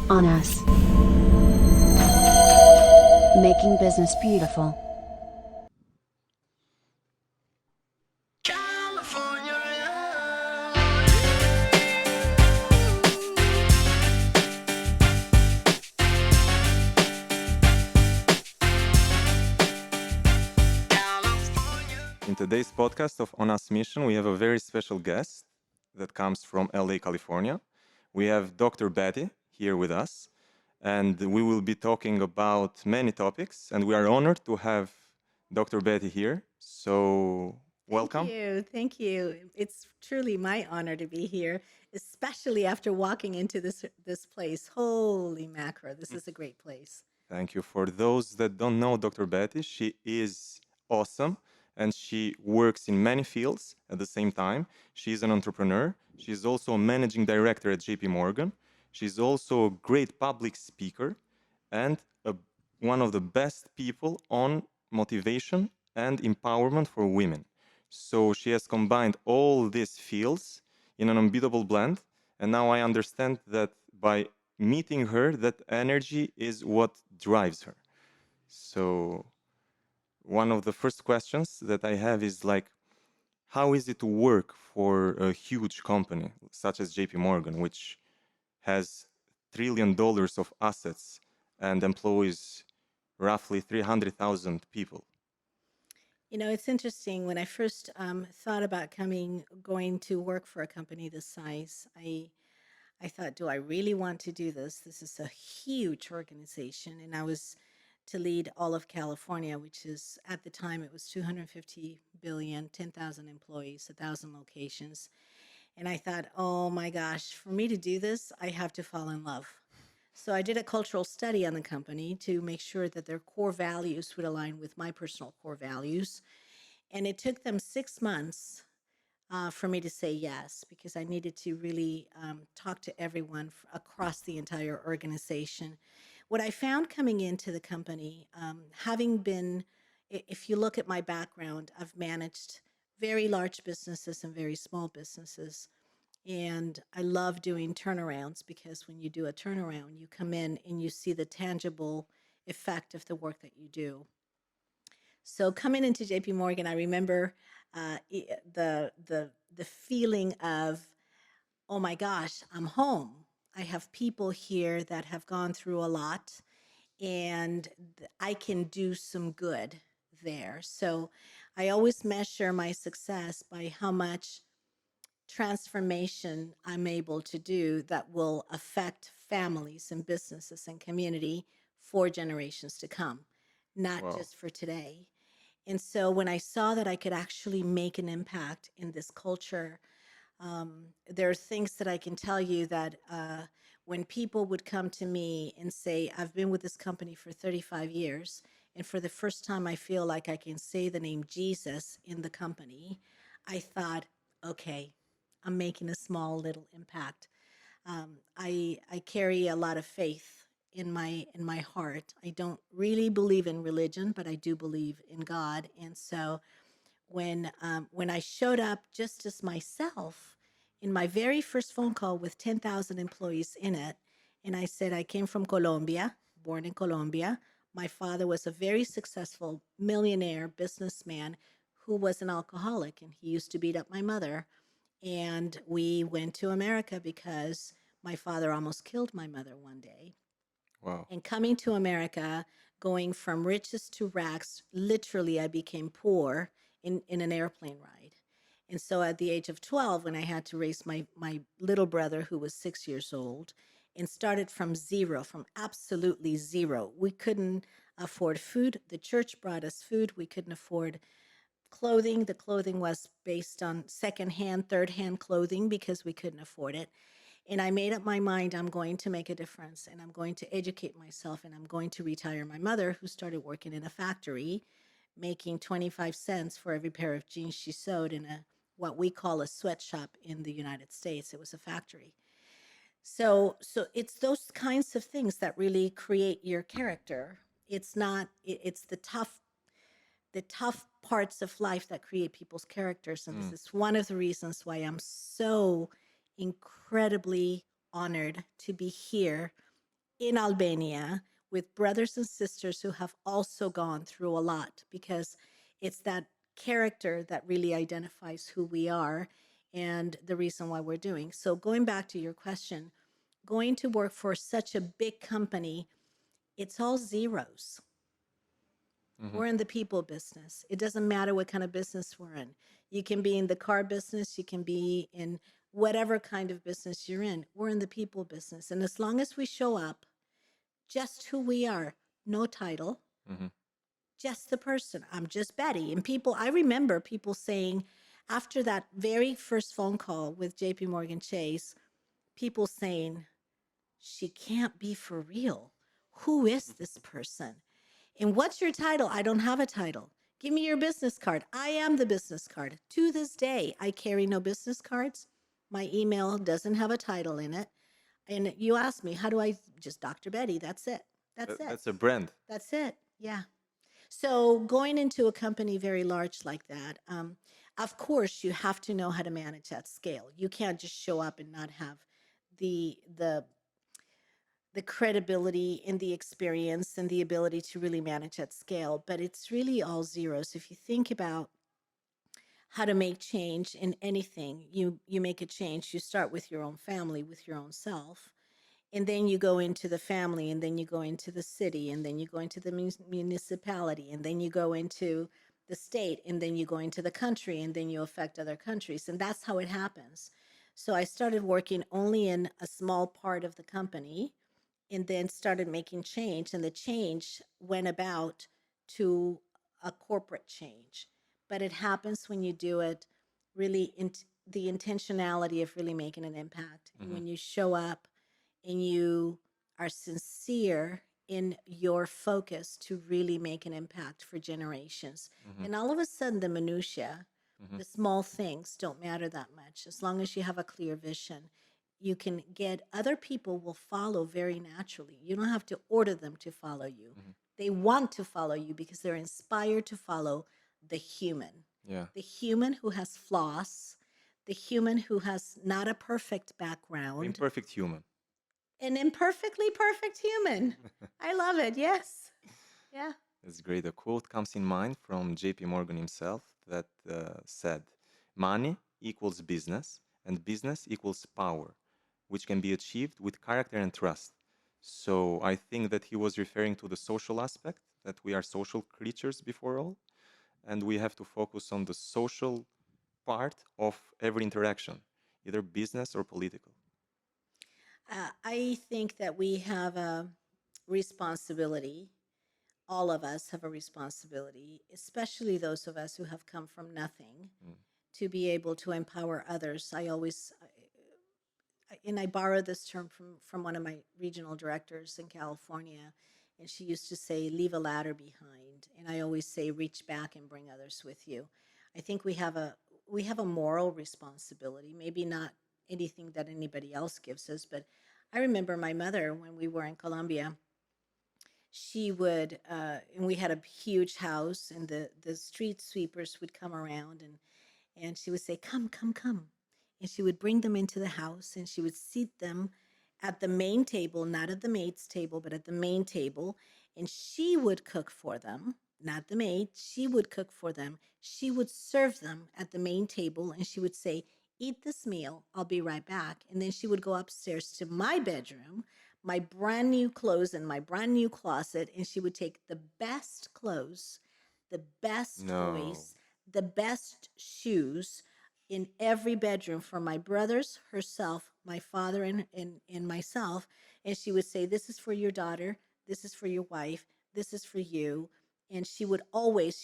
ONUS. Making business beautiful. In today's podcast of On Us Mission, we have a very special guest that comes from LA, California. We have Dr. Beati here with us, and we will be talking about many topics, and we are honored to have Dr. Beati here. So, welcome. Thank you. It's truly my honor to be here, especially after walking into this place. Holy macro, this is a great place. Thank you. For those that don't know Dr. Beati, she is awesome and she works in many fields at the same time. She's an entrepreneur. She's also a managing director at JP Morgan. She's also a great public speaker and one of the best people on motivation and empowerment for women. So she has combined all these fields in an unbeatable blend. And now I understand that by meeting her, that energy is what drives her. So one of the first questions that I have is like, how is it to work for a huge company such as JP Morgan, which has $1 trillion of assets and employs roughly 300,000 people? You know, it's interesting. When I first thought about going to work for a company this size, I thought, do I really want to do this? This is a huge organization. And I was to lead all of California, which is at the time it was 250 billion, 10,000 employees, 1,000 locations. And I thought, oh my gosh, for me to do this, I have to fall in love. So I did a cultural study on the company to make sure that their core values would align with my personal core values. And it took them 6 months for me to say yes, because I needed to really talk to everyone across the entire organization. What I found coming into the company, having been, if you look at my background, I've managed very large businesses and very small businesses. And I love doing turnarounds because when you do a turnaround, you come in and you see the tangible effect of the work that you do. So coming into JP Morgan, I remember the feeling of, oh my gosh, I'm home. I have people here that have gone through a lot, and I can do some good there. So I always measure my success by how much transformation I'm able to do that will affect families and businesses and community for generations to come, not Wow. just for today. And so when I saw that I could actually make an impact in this culture, there are things that I can tell you that when people would come to me and say, I've been with this company for 35 years, and for the first time I feel like I can say the name Jesus in the company, I thought, okay, I'm making a small little impact. I carry a lot of faith in my heart. I don't really believe in religion, but I do believe in God. And so when I showed up just as myself in my very first phone call with 10,000 employees in it, and I said I came from Colombia, born in Colombia. My father was a very successful millionaire businessman who was an alcoholic, and he used to beat up my mother. And we went to America because my father almost killed my mother one day. Wow. And coming to America, going from riches to rags, literally, I became poor in an airplane ride. And so at the age of 12, when I had to raise my little brother, who was 6 years old, and started from zero, from absolutely zero, we couldn't afford food. The church brought us food. We couldn't afford clothing. The clothing was based on secondhand, third-hand clothing because we couldn't afford it. And I made up my mind, I'm going to make a difference, and I'm going to educate myself, and I'm going to retire my mother, who started working in a factory, making 25 cents for every pair of jeans she sewed in what we call a sweatshop in the United States. It was a factory. So it's those kinds of things that really create your character. It's not, it's the tough parts of life that create people's characters. And this is one of the reasons why I'm so incredibly honored to be here in Albania with brothers and sisters who have also gone through a lot, because it's that character that really identifies who we are and the reason why we're doing. So, going back to your question, going to work for such a big company, it's all zeros. Hmm. We're in the people business. It doesn't matter what kind of business we're in. You can be in the car business, you can be in whatever kind of business you're in. We're in the people business. And as long as we show up just who we are, no title, Hmm. just the person. I'm just Betty. And people, I remember people saying after that very first phone call with JP Morgan Chase, people saying, she can't be for real. Who is this person? And what's your title? I don't have a title. Give me your business card. I am the business card. To this day, I carry no business cards. My email doesn't have a title in it. And you ask me, how do I just Dr. Betty? That's it. That's it. That's a brand. That's it. Yeah. So going into a company very large like that, of course, you have to know how to manage at scale. You can't just show up and not have the the the credibility and the experience and the ability to really manage at scale. But it's really all zeros. If you think about how to make change in anything, you make a change. You start with your own family, with your own self, and then you go into the family, and then you go into the city, and then you go into the municipality, and then you go into the state, and then you go into the country, and then you affect other countries, and that's how it happens. So I started working only in a small part of the company, and then started making change, and the change went about to a corporate change. But it happens when you do it really in the intentionality of really making an impact, and Hmm. when you show up and you are sincere in your focus to really make an impact for generations. Hmm. And all of a sudden, the minutia, Hmm. the small things don't matter that much. As long as you have a clear vision, you can get other people will follow very naturally. You don't have to order them to follow you. Hmm. They want to follow you because they're inspired to follow Yeah. the human who has flaws, the human who has not a perfect The background, imperfect human. an imperfectly perfect human. I love it. Yes. Yeah. That's great. A quote comes in mind from JP Morgan himself that said, money equals business, and business equals power, which can be achieved with character and trust. So I think that he was referring to the social aspect, that we are social creatures before all, and we have to focus on the social part of every interaction, either business or political. I think that we have a responsibility. All of us have a responsibility, especially those of us who have come from nothing, Mm. to be able to empower others. And I borrow this term from one of my regional directors in California, and she used to say, "Leave a ladder behind." And I always say, "Reach back and bring others with you." I think we have a moral responsibility, maybe not anything that anybody else gives us, but I remember my mother when we were in Colombia. She would, and we had a huge house, and the street sweepers would come around, and she would say, "Come, come, come." And she would bring them into the house, and she would seat them at the main table, not at the maid's table, but at the main table. And she would cook for them, not the maid. She would cook for them. She would serve them at the main table, and she would say, "Eat this meal. I'll be right back." And then she would go upstairs to my bedroom, my brand new clothes in my brand new closet, and she would take the best clothes, the best No. toys, the best shoes in every bedroom for my brothers, herself, my father, and myself. And she would say, "This is for your daughter. This is for your wife. This is for you." And she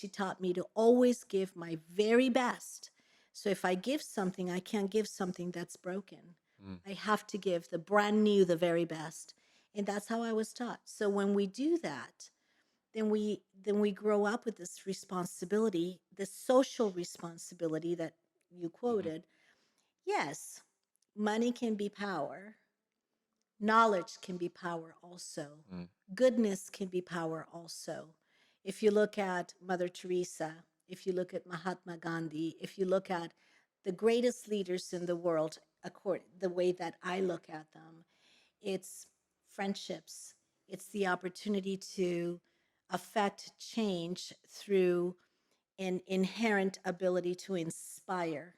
taught me to always give my very best. So if I give something, I can't give something that's broken. Mm. I have to give the brand new, the very best. And that's how I was taught. So when we do that, then we grow up with this responsibility, this social responsibility that you Mhm. quoted. Yes, money can be power, knowledge can be power also, Mm. goodness can be power also. If you look at Mother Teresa, if you look at Mahatma Gandhi, if you look at the greatest leaders in the world, the way that I look at them, it's friendships. It's the opportunity to affect change through an inherent ability to inspire.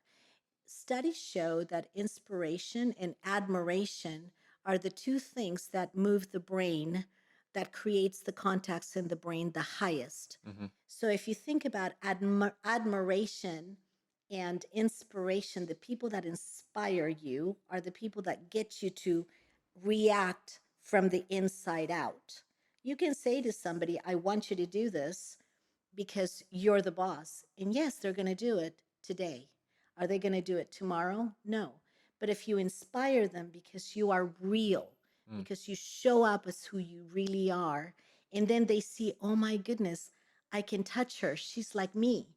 Studies show that inspiration and admiration are the two things that move the brain, that creates the contacts in the brain the highest. Mm-hmm. So if you think about admiration and inspiration, the people that inspire you are the people that get you to react from the inside out. You can say to somebody, I want you to do this because you're the boss. And yes, they're going to do it today. Are they going to do it tomorrow? No. But if you inspire them because you are real, because you show up as who you really are, and then they see, oh my goodness, I can touch her. She's like me.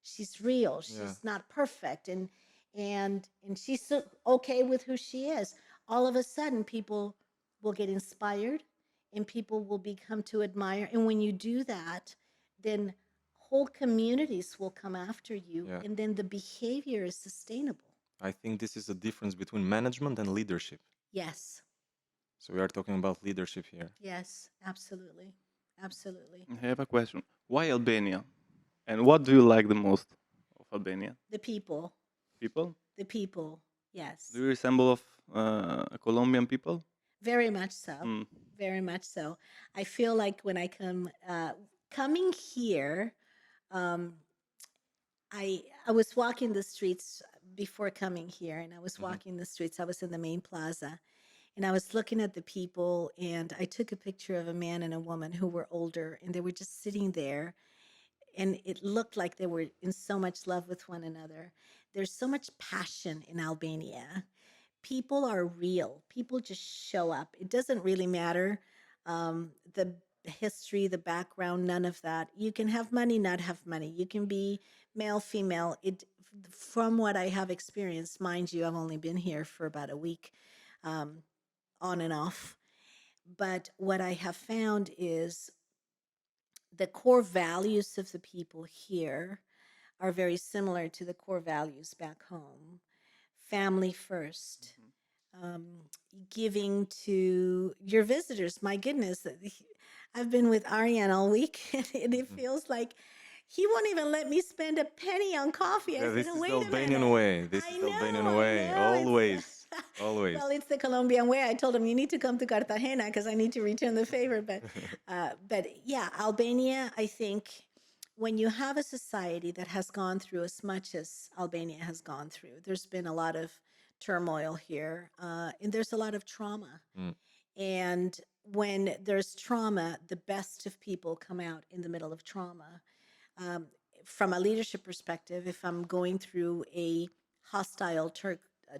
She's real. Yeah. She's not perfect. And she's so okay with who she is. All of a sudden, people will get inspired and people will become to admire. And when you do that, then whole communities will come after you, Yeah. and then the behavior is sustainable. I think this is a difference between management and leadership. Yes, So we are talking about leadership here. yes, absolutely, absolutely. I have a question. Why Albania? And what do you like the most of Albania? The people, People? yes, Do you resemble of Colombian people? very much so, Mm. very much so. I feel like when I coming here, um, I was walking the streets before coming here, and I was walking the streets. I was in the main plaza, and I was looking at the people, and I took a picture of a man and a woman who were older, and they were just sitting there, and it looked like they were in so much love with one another. There's so much passion in Albania. People are real. People just show up. It doesn't really matter the history, the background, none of that. You can have money, not have money. You can be male, female. It, from what I have experienced, mind you, I've only been here for about a week, um, on and off. But what I have found is the core values of the people here are very similar to the core values back home. Family first, um, giving to your visitors. My goodness, I've been with Ariane all week, and it feels like he won't even let me spend a penny on coffee. I Yeah, said, this "Oh, is wait the a Albanian minute." way. This I is the Albanian know, way. it's- Always. Always. Well, it's the Colombian way. I told him you need to come to Cartagena because I need to return the favor. But yeah, Albania. I think when you have a society that has gone through as much as Albania has gone through, there's been a lot of turmoil here, and there's a lot of trauma. Mm. And when there's trauma, the best of people come out in the middle of trauma. Um, from a leadership perspective, if I'm going through a hostile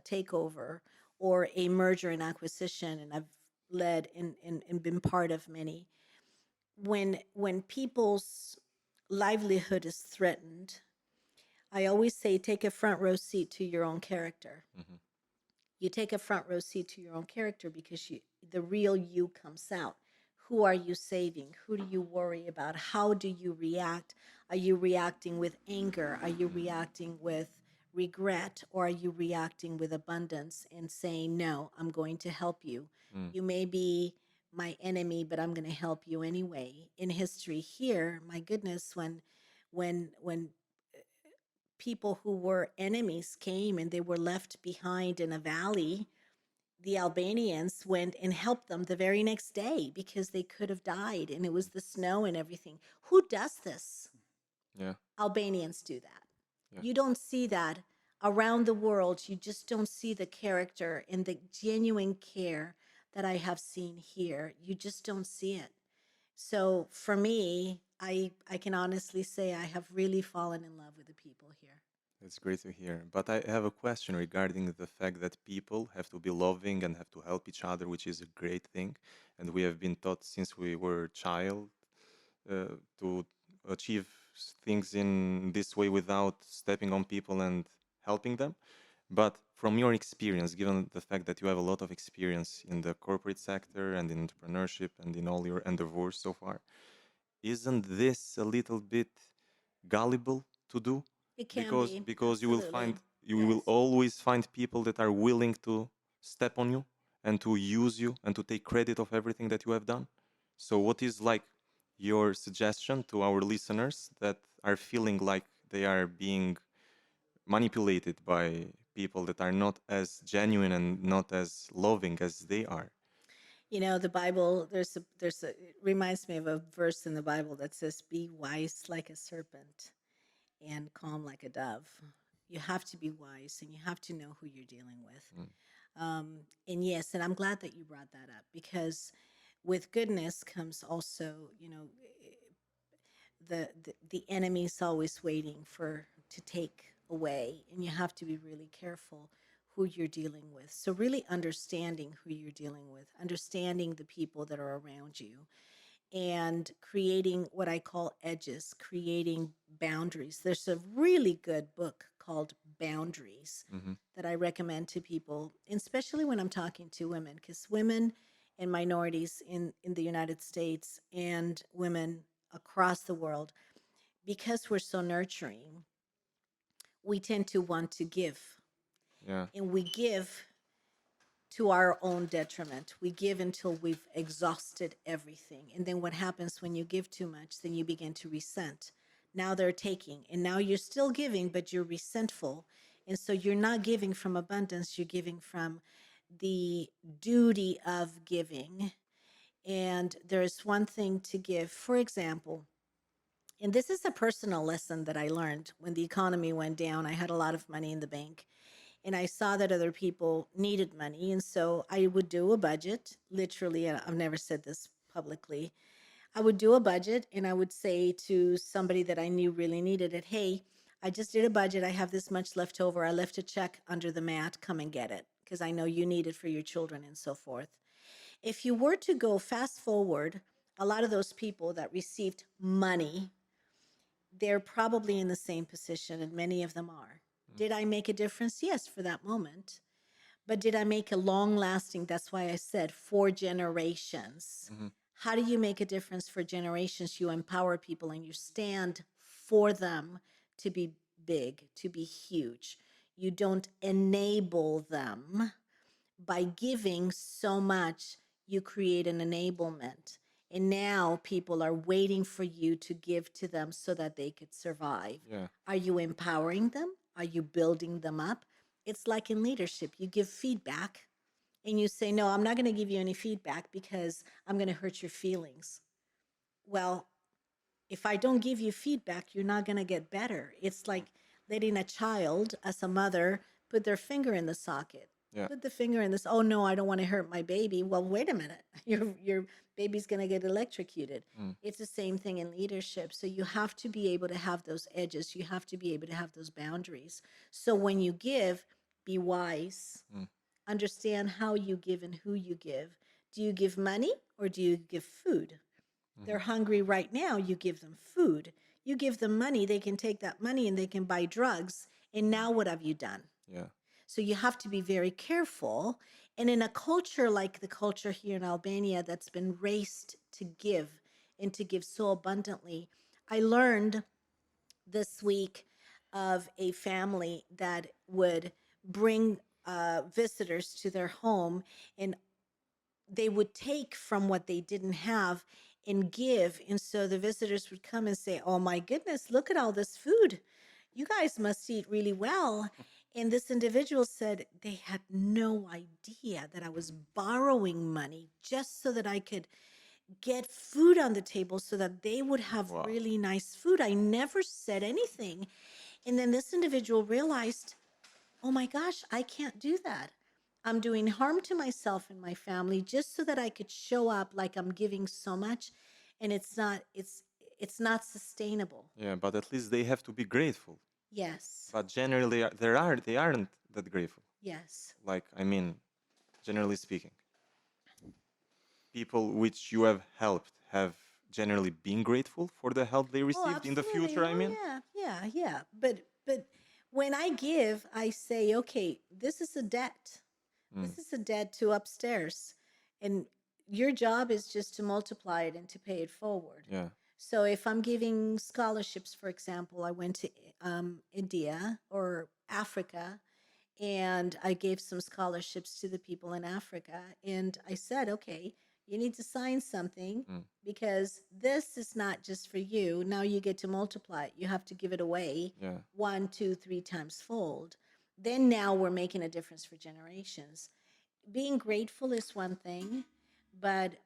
takeover or a merger and acquisition, and I've led and been part of many, when people's livelihood is threatened, I always say take a front row seat to your own character. Mhm. You take a front row seat to your own character because the real you comes out. Who are you saving? Who do you worry about? How do you react? Are you reacting with anger? Are you reacting with regret? Or are you reacting with abundance and saying, no, I'm going to help you? Mm. You may be my enemy, but I'm going to help you anyway. In history here, my goodness, when people who were enemies came and they were left behind in a valley, the Albanians went and helped them the very next day because they could have died, and it was the snow and everything. Who does this? Yeah. Albanians do that. Yeah. You don't see that around the world. You just don't see the character and the genuine care that I have seen here. You just don't see it. So for me, I can honestly say I have really fallen in love with the people here. That's great to hear. But I have a question regarding the fact that people have to be loving and have to help each other, which is a great thing. And we have been taught since we were a child to achieve things in this way without stepping on people and helping them. But from your experience, given the fact that you have a lot of experience in the corporate sector and in entrepreneurship and in all your endeavors so far, isn't this a little bit gullible to do? It can Because be, because you will find absolutely. you will Yes. always find people that are willing to step on you and to use you and to take credit of everything that you have done. So what is like your suggestion to our listeners that are feeling like they are being manipulated by people that are not as genuine and not as loving as they are? You know, the Bible, it reminds me of a verse in the Bible that says, be wise like a serpent and calm like a dove. You have to be wise and you have to know who you're dealing with. Mm. And yes, and I'm glad that you brought that up because with goodness comes also, you know, the enemy's always waiting for to take away, and you have to be really careful who you're dealing with. So really understanding who you're dealing with, understanding the people that are around you, and creating what I call edges, creating boundaries. There's a really good book called Boundaries Mm-hmm. that I recommend to people, and especially when I'm talking to women, because women and minorities in the United States and women across the world, because we're so nurturing, we tend to want to give. Yeah. And we give to our own detriment. We give until we've exhausted everything. And then what happens when you give too much? Then you begin to resent. Now they're taking, and now you're still giving, but you're resentful. And so you're not giving from abundance, you're giving from the duty of giving. And there's one thing to give. For example, and this is a personal lesson that I learned when the economy went down. I had a lot of money in the bank and I saw that other people needed money. And so I would do a budget. Literally, I've never said this publicly. I would do a budget and I would say to somebody that I knew really needed it, hey, I just did a budget. I have this much left over. I left a check under the mat. Come and get it because I know you need it for your children and so forth. If you were to go fast forward, a lot of those people that received money, they're probably in the same position, and many of them are. Did I make a difference? Yes, for that moment. But did I make a long lasting? That's why I said 4 generations. Mm-hmm. How do you make a difference for generations? You empower people and you stand for them to be big, to be huge. You don't enable them by giving so much, you create an enablement. And now people are waiting for you to give to them so that they could survive. Yeah. Are you empowering them? Are you building them up? It's like in leadership, you give feedback and you say, no, I'm not going to give you any feedback because I'm going to hurt your feelings. Well, if I don't give you feedback, you're not going to get better. It's like letting a child, as a mother, put their finger in the socket. Yeah. Put the finger in this. Oh no, I don't want to hurt my baby. Well, wait a minute. Your baby's going to get electrocuted. Mm. It's the same thing in leadership. So you have to be able to have those edges. You have to be able to have those boundaries. So when you give, be wise. Mm. Understand how you give and who you give. Do you give money or do you give food? They're hungry right now, you give them food. You give them money, they can take that money and they can buy drugs. And now what have you done? Yeah. So you have to be very careful. And in a culture like the culture here in Albania that's been raised to give and to give so abundantly, I learned this week of a family that would bring visitors to their home, and they would take from what they didn't have and give. And so the visitors would come and say, oh my goodness, look at all this food. You guys must eat really well. And this individual said they had no idea that I was borrowing money just so that I could get food on the table so that they would have Wow. really nice food. I never said anything. And then this individual realized, oh my gosh, I can't do that. I'm doing harm to myself and my family just so that I could show up like I'm giving so much, and it's not sustainable. Yeah, but at least they have to be grateful. Yes. But generally, they aren't that grateful. Yes. Like, I mean, generally speaking, people which you have helped have generally been grateful for the help they Oh, received in the absolutely. future. I Oh, mean, yeah. But when I give, I say, okay, this is a debt. This is a debt to upstairs, and your job is just to multiply it and to pay it forward. yeah, So if I'm giving scholarships, for example, I went to India or Africa, and I gave some scholarships to the people in Africa. And I said, okay, you need to sign something Mm. because this is not just for you. Now you get to multiply it. You have to give it away Yeah. 1, 2, 3 times fold. Then now we're making a difference for generations. Being grateful is one thing, but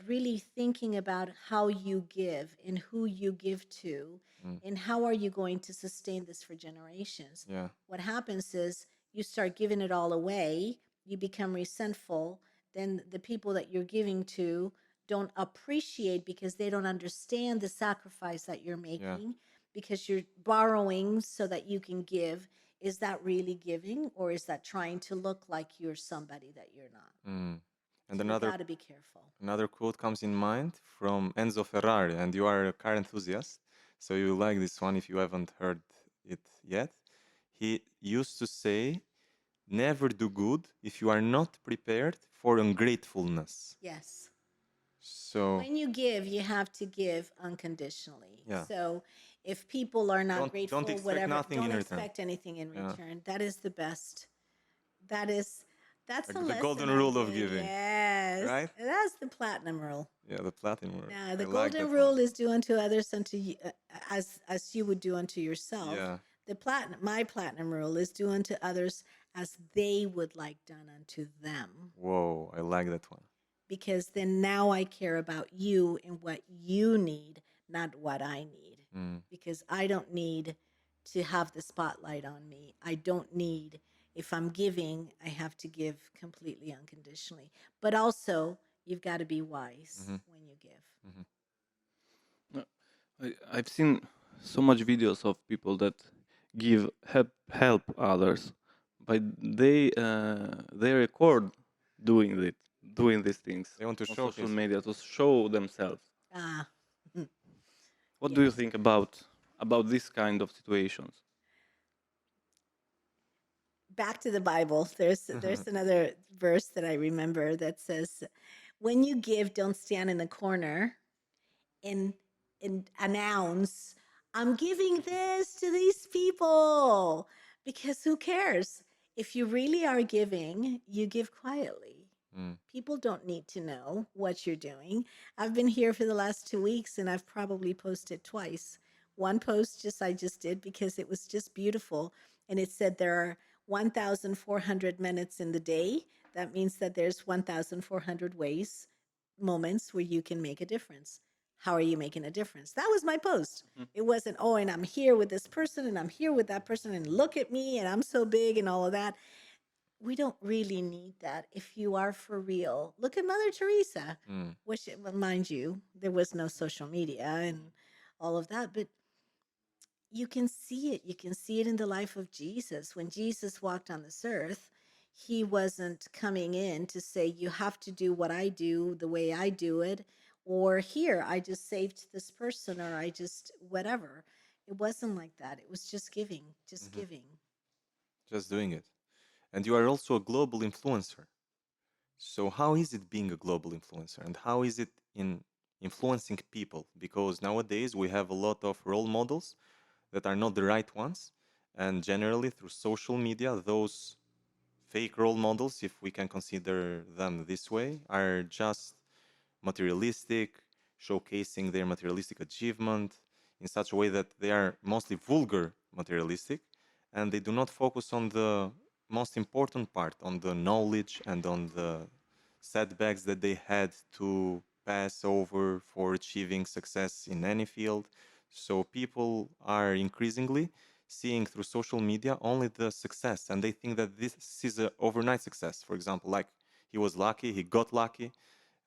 really thinking about how you give and who you give to, Mm. and how are you going to sustain this for generations. Yeah. What happens is you start giving it all away, you become resentful, then the people that you're giving to don't appreciate because they don't understand the sacrifice that you're Yeah. making, because you're borrowing so that you can give. Is that really giving, or is that trying to look like you're somebody that you're not? Mm. And So you another got to be careful. another quote comes in mind from Enzo Ferrari, and you are a car enthusiast, so you like this one if you haven't heard it yet. He used to say, "Never do good if you are not prepared for ungratefulness." Yes. So, When you give, you have to give unconditionally. yeah, So if people are not don't grateful, expect whatever, nothing don't in return. expect anything in Yeah, return. That is the best. That is, that's the the golden lesson I rule of did. giving, Yes. right? That's the platinum rule. Yeah, the platinum rule. Now, I the like golden that one. rule is do unto others unto you, as you would do unto yourself. Yeah. My platinum rule is do unto others as they would like done unto them. Whoa, I like that one. Because then now I care about you and what you need, not what I need. Mm. Because I don't need to have the spotlight on me. I don't need, if I'm giving, I have to give completely unconditionally. But also, you've got to be wise Mhm. when you give. Mhm. I've seen so much videos of people that give help others, but they record doing these things They want to on social showcase. media to show themselves. Ah, What do you yes. think about this kind of situations? Back to the Bible. There's another verse that I remember that says, "When you give, don't stand in the corner and announce, I'm giving this to these people," because who cares? If you really are giving, you give quietly. Mm. People don't need to know what you're doing. I've been here for the last 2 weeks and I've probably posted twice. One post I just did because it was just beautiful. And it said there are 1,400 minutes in the day. That means that there's 1,400 moments where you can make a difference. How are you making a difference? That was my post. Mhm. It wasn't, oh, and I'm here with this person and I'm here with that person and look at me and I'm so big and all of that. We don't really need that if you are for real. Look at Mother Teresa, Mm. which, well, mind you, there was no social media and all of that, but you can see it. You can see it in the life of Jesus. When Jesus walked on this earth, he wasn't coming in to say, you have to do what I do the way I do it, or here, I just saved this person, or I just whatever. It wasn't like that. It was just giving, just Mhm. giving. Just doing it. And you are also a global influencer. So how is it being a global influencer, and how is it in influencing people? Because nowadays we have a lot of role models that are not the right ones, and generally through social media, those fake role models, if we can consider them this way, are just materialistic, showcasing their materialistic achievement in such a way that they are mostly vulgar materialistic, and they do not focus on the most important part, on the knowledge and on the setbacks that they had to pass over for achieving success in any field. So people are increasingly seeing through social media only the success, and they think that this is an overnight success. For example, like he was lucky, he got lucky,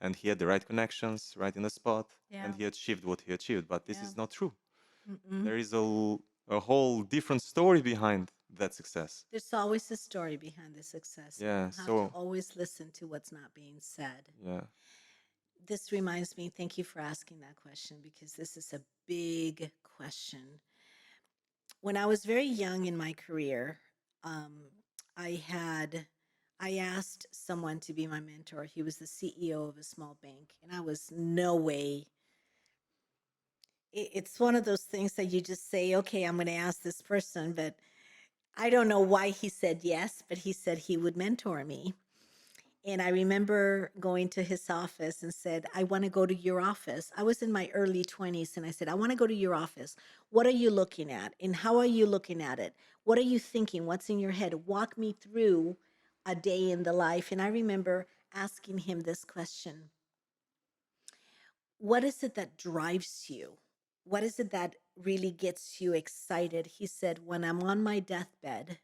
and he had the right connections right in the spot, and Yeah. he achieved what he achieved. But this Yeah. is not true. Mm-mm. There is a whole different story behind that success. There's always a story behind the success, and Yeah, you have to so always listen to what's not being said. yeah. This reminds me, thank you for asking that question because this is a big question. When I was very young in my career, um, I had I asked someone to be my mentor. He was the CEO of a small bank, and I was no way. It's one of those things that you just say, okay, I'm going to ask this person, but I don't know why he said yes, but he said he would mentor me. And I remember going to his office and said, I want to go to your office. I was in my early 20s and I said, I want to go to your office. What are you looking at? And how are you looking at it? What are you thinking? What's in your head? Walk me through a day in the life. And I remember asking him this question: what is it that drives you? What is it that really gets you excited? He said, when I'm on my deathbed,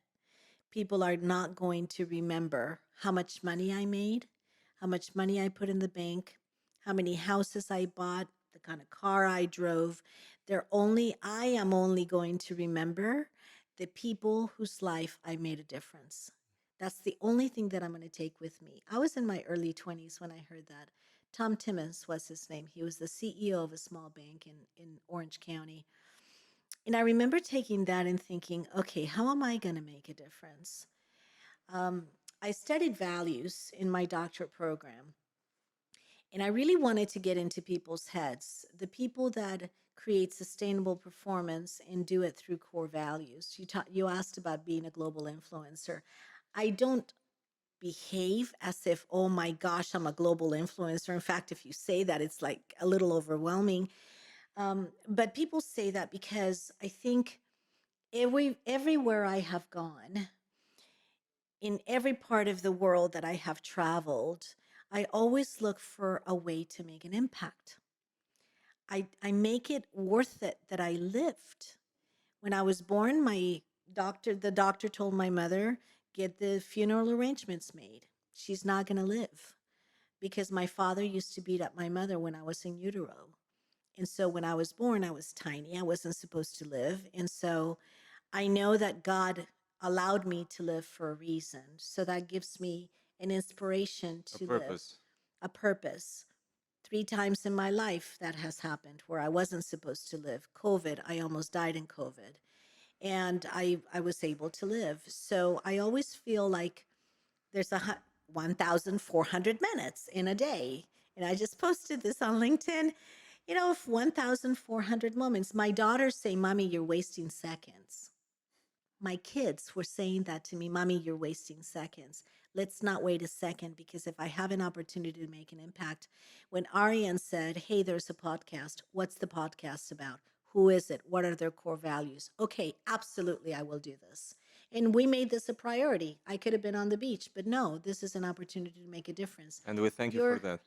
people are not going to remember how much money I made, how much money I put in the bank, how many houses I bought, the kind of car I drove. I am only going to remember the people whose life I made a difference. That's the only thing that I'm going to take with me. I was in my early 20s when I heard that. Tom Timmons was his name. He was the CEO of a small bank in Orange County. And I remember taking that and thinking, okay, how am I going to make a difference? Um, I studied values in my doctorate program, and I really wanted to get into people's heads, the people that create sustainable performance and do it through core values. You asked about being a global influencer. I don't behave as if, oh my gosh, I'm a global influencer. In fact, if you say that, it's like a little overwhelming. But people say that because I think everywhere I have gone, in every part of the world that I have traveled, I always look for a way to make an impact. I make it worth it that I lived. When I was born, the doctor told my mother, get the funeral arrangements made. She's not going to live because my father used to beat up my mother when I was in utero. And so when I was born, I was tiny. I wasn't supposed to live. And so I know that God allowed me to live for a reason. So that gives me an inspiration A to live, purpose. a purpose. 3 times in my life that has happened where I wasn't supposed to live. COVID, I almost died in COVID. And I was able to live. So I always feel like there's 1,400 minutes in a day. And I just posted this on LinkedIn. You know, if 1,400 moments, my daughters say, Mommy, you're wasting seconds. My kids were saying that to me, Mommy, you're wasting seconds. Let's not wait a second, because if I have an opportunity to make an impact. When Ariane said, hey, there's a podcast, what's the podcast about? Who is it? What are their core values? Okay, absolutely, I will do this. And we made this a priority. I could have been on the beach, but no, this is an opportunity to make a difference. And we thank you for Your that.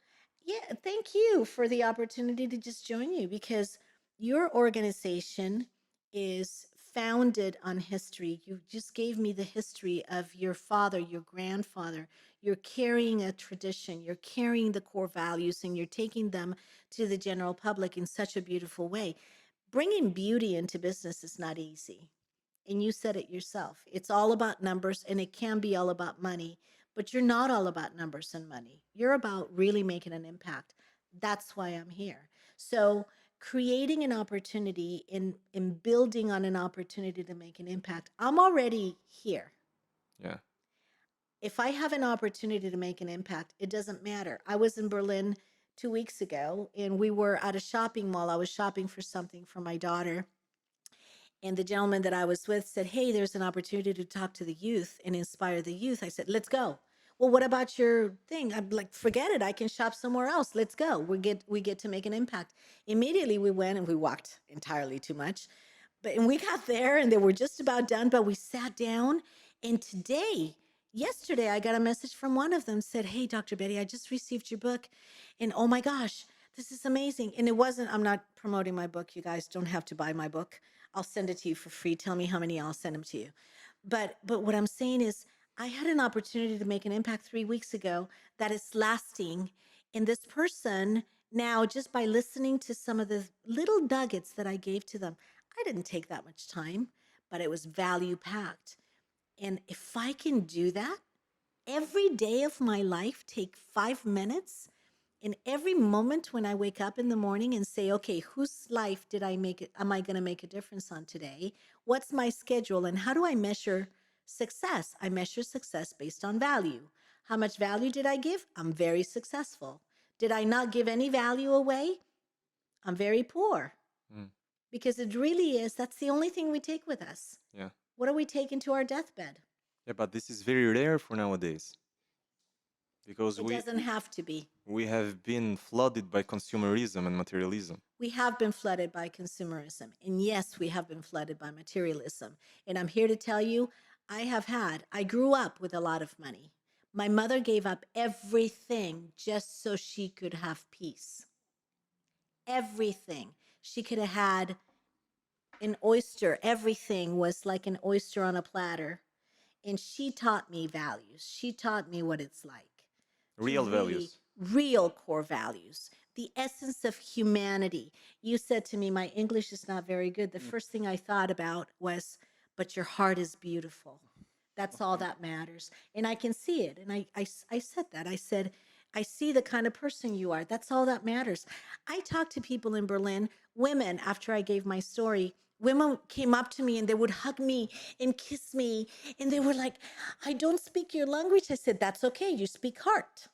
Yeah, thank you for the opportunity to just join you, because your organization is founded on history. You just gave me the history of your father, your grandfather. You're carrying a tradition, you're carrying the core values, and you're taking them to the general public in such a beautiful way. Bringing beauty into business is not easy. And you said it yourself. It's all about numbers, and it can be all about money, but you're not all about numbers and money. You're about really making an impact. That's why I'm here. So, creating an opportunity in building on an opportunity to make an impact. I'm already here. Yeah. If I have an opportunity to make an impact, it doesn't matter. I was in Berlin 2 weeks ago, and we were at a shopping mall. I was shopping for something for my daughter, and the gentleman that I was with said, hey, there's an opportunity to talk to the youth and inspire the youth. I said, let's go. Well, what about your thing? I'm like, forget it. I can shop somewhere else. Let's go. We get to make an impact. Immediately we went, and we walked entirely too much. And we got there, and they were just about done, but we sat down. And yesterday, I got a message from one of them, said, hey, Dr. Betty, I just received your book. And oh my gosh, this is amazing. And I'm not promoting my book. You guys don't have to buy my book. I'll send it to you for free. Tell me how many, I'll send them to you. But what I'm saying is, I had an opportunity to make an impact 3 weeks ago that is lasting. And this person now, just by listening to some of the little nuggets that I gave to them, I didn't take that much time, but it was value packed. And if I can do that every day of my life, take 5 minutes in every moment when I wake up in the morning and say, okay, whose life am I going to make a difference on today? What's my schedule, and how do I measure success? I measure success based on value. How much value did I give? I'm very successful. Did I not give any value away? I'm very poor. Mm. Because it really is, that's the only thing we take with us. Yeah. What are we taking to our deathbed? Yeah, but this is very rare for nowadays because It doesn't have to be. we have been flooded by consumerism and materialism. We have been flooded by consumerism. And yes, we have been flooded by materialism. And I'm here to tell you, I grew up with a lot of money. My mother gave up everything just so she could have peace. Everything. She could have had an oyster. Everything was like an oyster on a platter. And she taught me values. She taught me what it's like. Real values. Real core values, the essence of humanity. You said to me, my English is not very good. The first thing I thought about was, but your heart is beautiful. That's all that matters. And I can see it. And I said that. I said, I see the kind of person you are. That's all that matters. I talked to people in Berlin, women, after I gave my story. Women came up to me and they would hug me and kiss me. And they were like, I don't speak your language. I said, that's okay. You speak heart.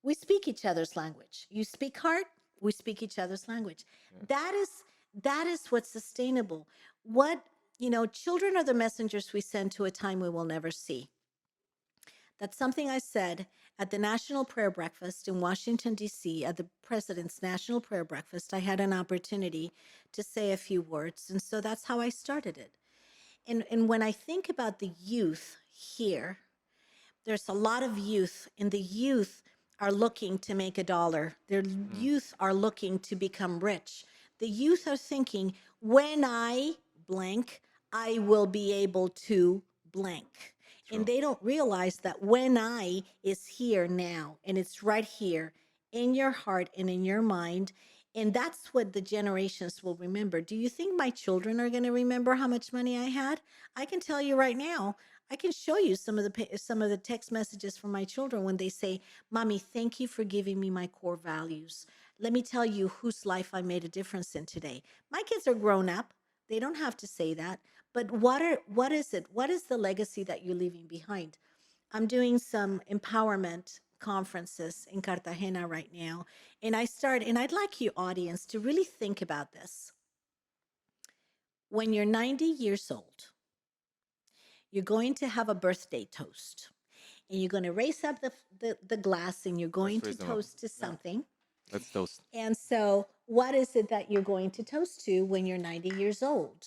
We speak each other's language. You speak heart, we speak each other's language. Yeah. That is what's sustainable. Children are the messengers we send to a time we will never see. That's something I said at the National Prayer Breakfast in Washington, D.C., at the President's National Prayer Breakfast. I had an opportunity to say a few words, and so that's how I started it. And when I think about the youth here, there's a lot of youth, and the youth are looking to make a dollar. Their youth are looking to become rich. The youth are thinking, when I blank, I will be able to blank. True. And they don't realize that when I is here now, and it's right here in your heart and in your mind. And that's what the generations will remember. Do you think my children are going to remember how much money I had? I can tell you right now, I can show you some of the text messages from my children when they say, Mommy, thank you for giving me my core values. Let me tell you whose life I made a difference in today. My kids are grown up. They don't have to say that. But what is it? What is the legacy that you're leaving behind? I'm doing some empowerment conferences in Cartagena right now. And I'd like you, audience, to really think about this. When you're 90 years old, you're going to have a birthday toast. And you're going to raise up the glass and you're going to toast to something. Yeah. Let's toast. And so what is it that you're going to toast to when you're 90 years old?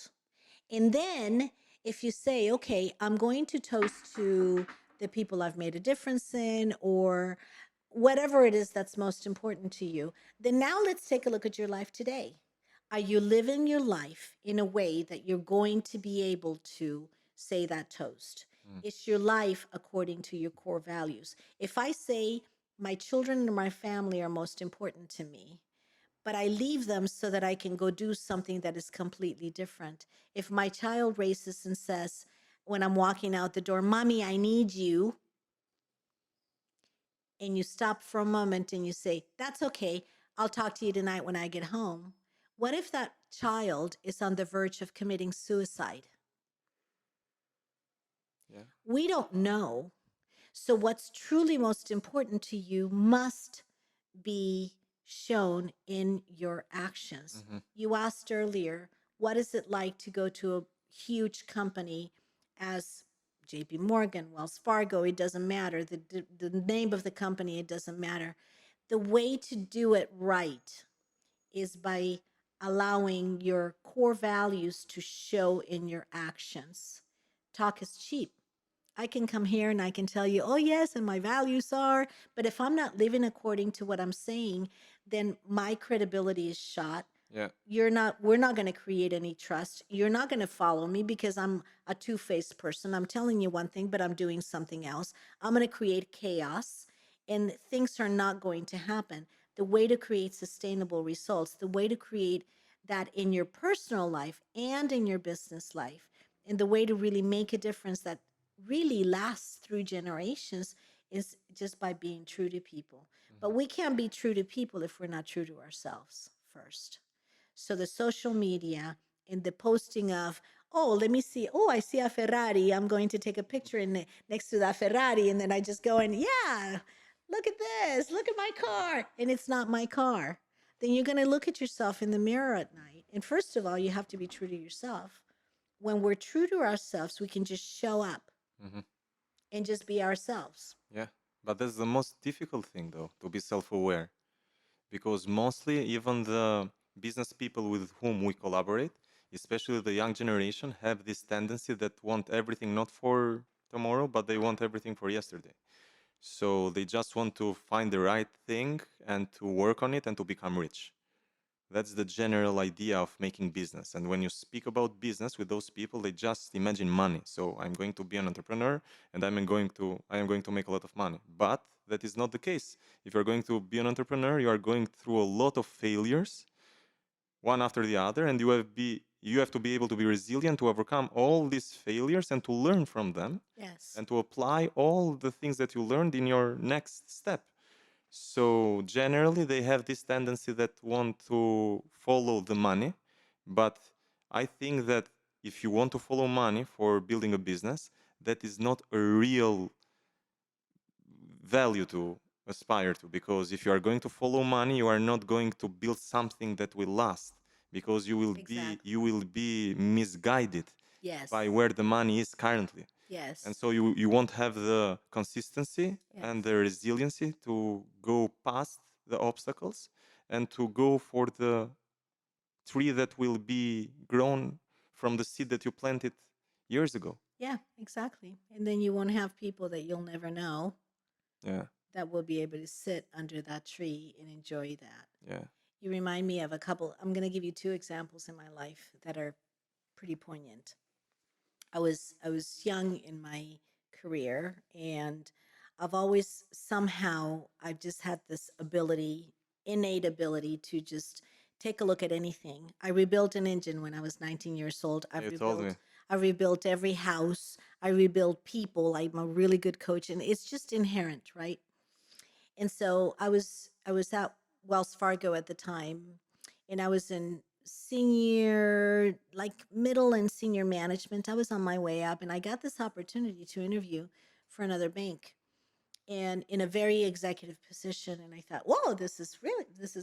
And then if you say, okay, I'm going to toast to the people I've made a difference in, or whatever it is that's most important to you, then now let's take a look at your life today. Are you living your life in a way that you're going to be able to say that toast? It's your life according to your core values. If I say my children and my family are most important to me, but I leave them so that I can go do something that is completely different. If my child races and says, when I'm walking out the door, Mommy, I need you, and you stop for a moment and you say, that's okay, I'll talk to you tonight when I get home. What if that child is on the verge of committing suicide? Yeah. We don't know. So what's truly most important to you must be shown in your actions. Mm-hmm. You asked earlier, what is it like to go to a huge company as JP Morgan, Wells Fargo? It doesn't matter. The name of the company, it doesn't matter. The way to do it right is by allowing your core values to show in your actions. Talk is cheap. I can come here and I can tell you, oh, yes, and my values are, but if I'm not living according to what I'm saying, then my credibility is shot. Yeah. We're not going to create any trust. You're not going to follow me because I'm a two-faced person. I'm telling you one thing, but I'm doing something else. I'm going to create chaos and things are not going to happen. The way to create sustainable results, the way to create that in your personal life and in your business life, and the way to really make a difference that really lasts through generations is just by being true to people. Mm-hmm. But we can't be true to people if we're not true to ourselves first. So the social media and the posting of, oh, let me see, oh, I see a Ferrari, I'm going to take a picture next to that Ferrari, and then I just go and, yeah, look at this, look at my car, and it's not my car. Then you're going to look at yourself in the mirror at night. And first of all, you have to be true to yourself. when we're true to ourselves, we can just show up Hmm. and just be ourselves. Yeah, but that's the most difficult thing, though, to be self-aware, because mostly even the business people with whom we collaborate, especially the young generation, have this tendency that want everything not for tomorrow, but they want everything for yesterday. So they just want to find the right thing and to work on it and to become rich. That's the general idea of making business. And when you speak about business with those people, they just imagine money. So I'm going to be an entrepreneur and I am going to make a lot of money. But that is not the case. If you're going to be an entrepreneur, you are going through a lot of failures, one after the other, and you have to be able to be resilient to overcome all these failures and to learn from them Yes. and to apply all the things that you learned in your next step. So generally, they have this tendency that want to follow the money. But I think that if you want to follow money for building a business, that is not a real value to aspire to. Because if you are going to follow money, you are not going to build something that will last. Because you Exactly. will be misguided Yes. by where the money is currently. Yes. And so you won't have the consistency and Yes. the resiliency to go past the obstacles and to go for the tree that will be grown from the seed that you planted years ago. Yeah, exactly. And then you won't have people that you'll never know Yeah, that will be able to sit under that tree and enjoy that. yeah. You remind me of a couple. I'm going to give you two examples in my life that are pretty poignant. I was young in my career, and I've just had this innate ability to just take a look at anything. I rebuilt an engine when I was 19 years old. You told me. I rebuilt every house. I rebuilt people. I'm a really good coach, and it's just inherent, right? And so I was at Wells Fargo at the time, and I was in senior, like middle and senior management. I was on my way up, and I got this opportunity to interview for another bank and in a very executive position. And I thought, whoa, this is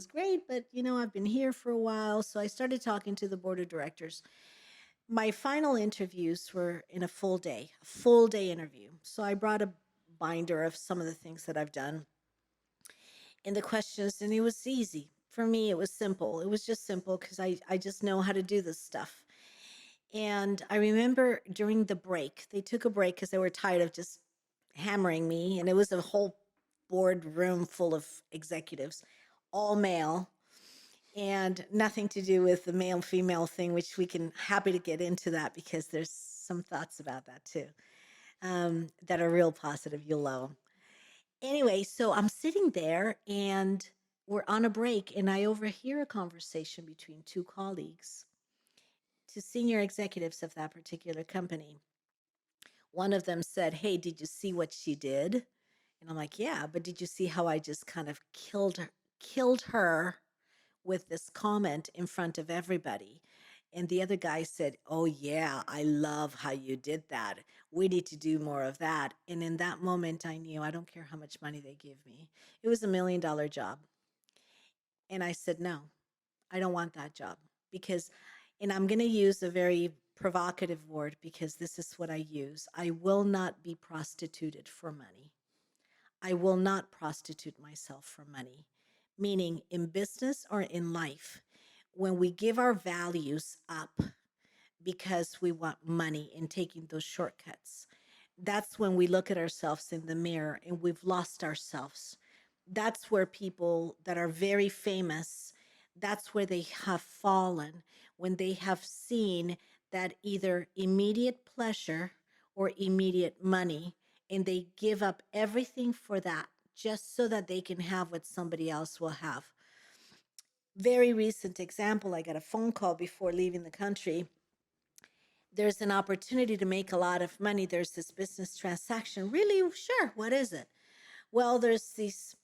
great. But I've been here for a while. So I started talking to the board of directors. My final interviews were in a full day interview. So I brought a binder of some of the things that I've done in the questions, and it was easy. For me, it was simple. It was just simple because I just know how to do this stuff. And I remember during the break, they took a break because they were tired of just hammering me. And it was a whole board room full of executives, all male, and nothing to do with the male female thing, which we can happy to get into that because there's some thoughts about that too, that are real positive. You'll love 'em. Anyway, so I'm sitting there and we're on a break, and I overhear a conversation between two colleagues, two senior executives of that particular company. One of them said, "Hey, did you see what she did?" And I'm like, "Yeah, but did you see how I just kind of killed her with this comment in front of everybody?" And the other guy said, "Oh, yeah, I love how you did that. We need to do more of that." And in that moment, I knew I don't care how much money they give me. It was $1 million job. And I said, "No, I don't want that job because," and I'm going to use a very provocative word because this is what I use, "I will not be prostituted for money. I will not prostitute myself for money." Meaning in business or in life, when we give our values up because we want money and taking those shortcuts, that's when we look at ourselves in the mirror and we've lost ourselves. That's where people that are very famous, that's where they have fallen, when they have seen that either immediate pleasure or immediate money, and they give up everything for that just so that they can have what somebody else will have. Very recent example, I got a phone call before leaving the country. There's an opportunity to make a lot of money. There's this business transaction. Really? Sure. What is it? Well, there's these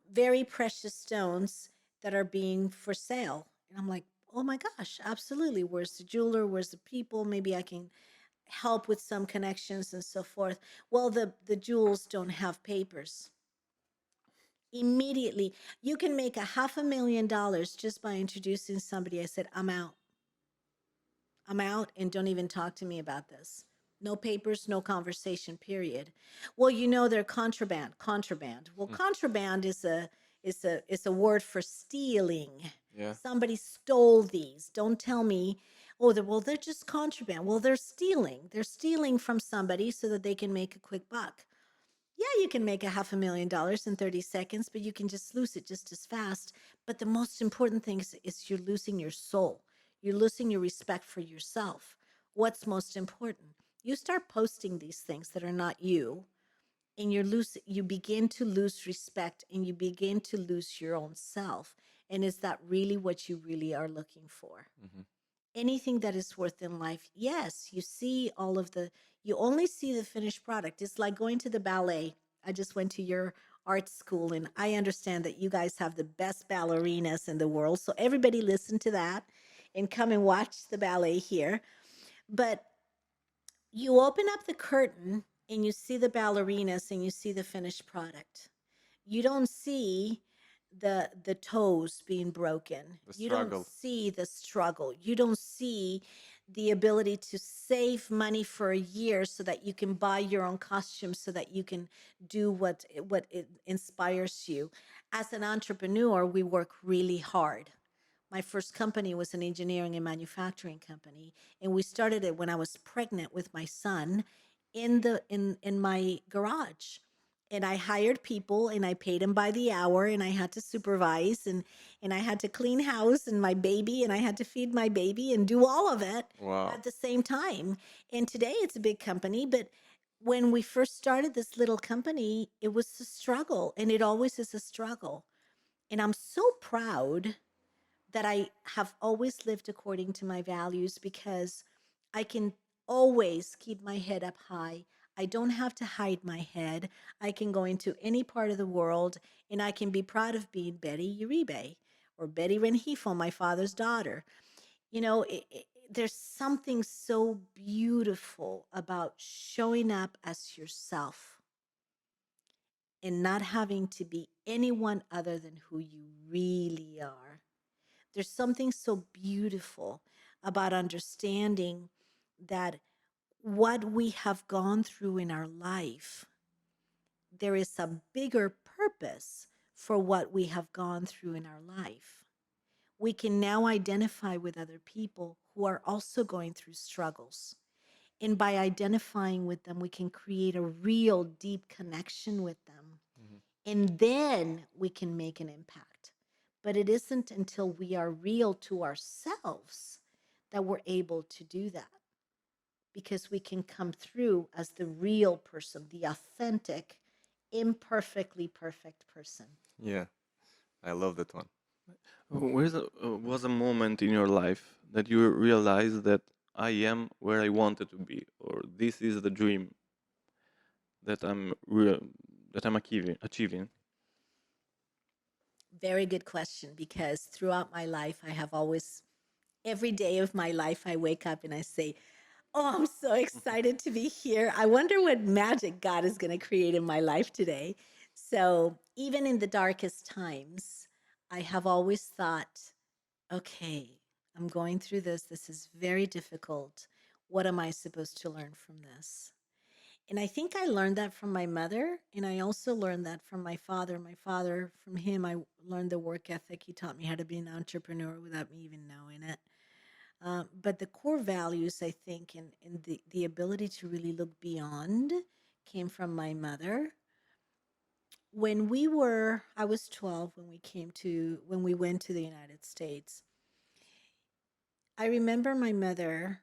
very precious stones that are being for sale. And I'm like, oh my gosh, absolutely. Where's the jeweler? Where's the people? Maybe I can help with some connections and so forth. Well, the jewels don't have papers. Immediately, you can make $500,000 just by introducing somebody. I said, I'm out. I'm out, and don't even talk to me about this. No papers, no conversation, period. Well, they're contraband, contraband. Well, contraband is a word for stealing. Yeah. Somebody stole these. Don't tell me, oh, they're just contraband. Well, they're stealing. They're stealing from somebody so that they can make a quick buck. Yeah, you can make $500,000 in 30 seconds, but you can just lose it just as fast. But the most important thing is you're losing your soul. You're losing your respect for yourself. What's most important? You start posting these things that are not you, and you begin to lose respect, and you begin to lose your own self. And is that really what you really are looking for? Hmm. Anything that is worth in life, yes, you only see the finished product. It's like going to the ballet. I just went to your art school, and I understand that you guys have the best ballerinas in the world. So everybody listen to that and come and watch the ballet here. But you open up the curtain and you see the ballerinas and you see the finished product. You don't see the toes being broken. The You don't struggle. see the struggle. You don't see the ability to save money for a year so that you can buy your own costumes, so that you can do what it inspires you. As an entrepreneur, we work really hard. My first company was an engineering and manufacturing company, and we started it when I was pregnant with my son in my garage. And I hired people, and I paid them by the hour, and I had to supervise, and I had to clean house and my baby, and I had to feed my baby and do all of it Wow. at the same time. And today it's a big company, but when we first started this little company, it was a struggle, and it always is a struggle. And I'm so proud that I have always lived according to my values, because I can always keep my head up high. I don't have to hide my head. I can go into any part of the world, and I can be proud of being Betty Uribe, or Betty Rengifo, my father's daughter. There's something so beautiful about showing up as yourself and not having to be anyone other than who you really are. There's something so beautiful about understanding that what we have gone through in our life, there is a bigger purpose for what we have gone through in our life. We can now identify with other people who are also going through struggles. And by identifying with them, we can create a real deep connection with them. Hmm. And then we can make an impact. But it isn't until we are real to ourselves that we're able to do that, because we can come through as the real person, the authentic, imperfectly perfect person. Yeah, I love that one. Was a moment in your life that you realized that I am where I wanted to be, or this is the dream that I'm achieving? Very good question, because throughout my life, I have always, every day of my life, I wake up and I say, oh, I'm so excited to be here. I wonder what magic God is going to create in my life today. So, even in the darkest times, I have always thought, okay, I'm going through this. This is very difficult. What am I supposed to learn from this? And I think I learned that from my mother. And I also learned that from my father. My father, from him, I learned the work ethic. He taught me how to be an entrepreneur without me even knowing it. But the core values, I think, and the ability to really look beyond came from my mother. I was 12 when we went to the United States. I remember my mother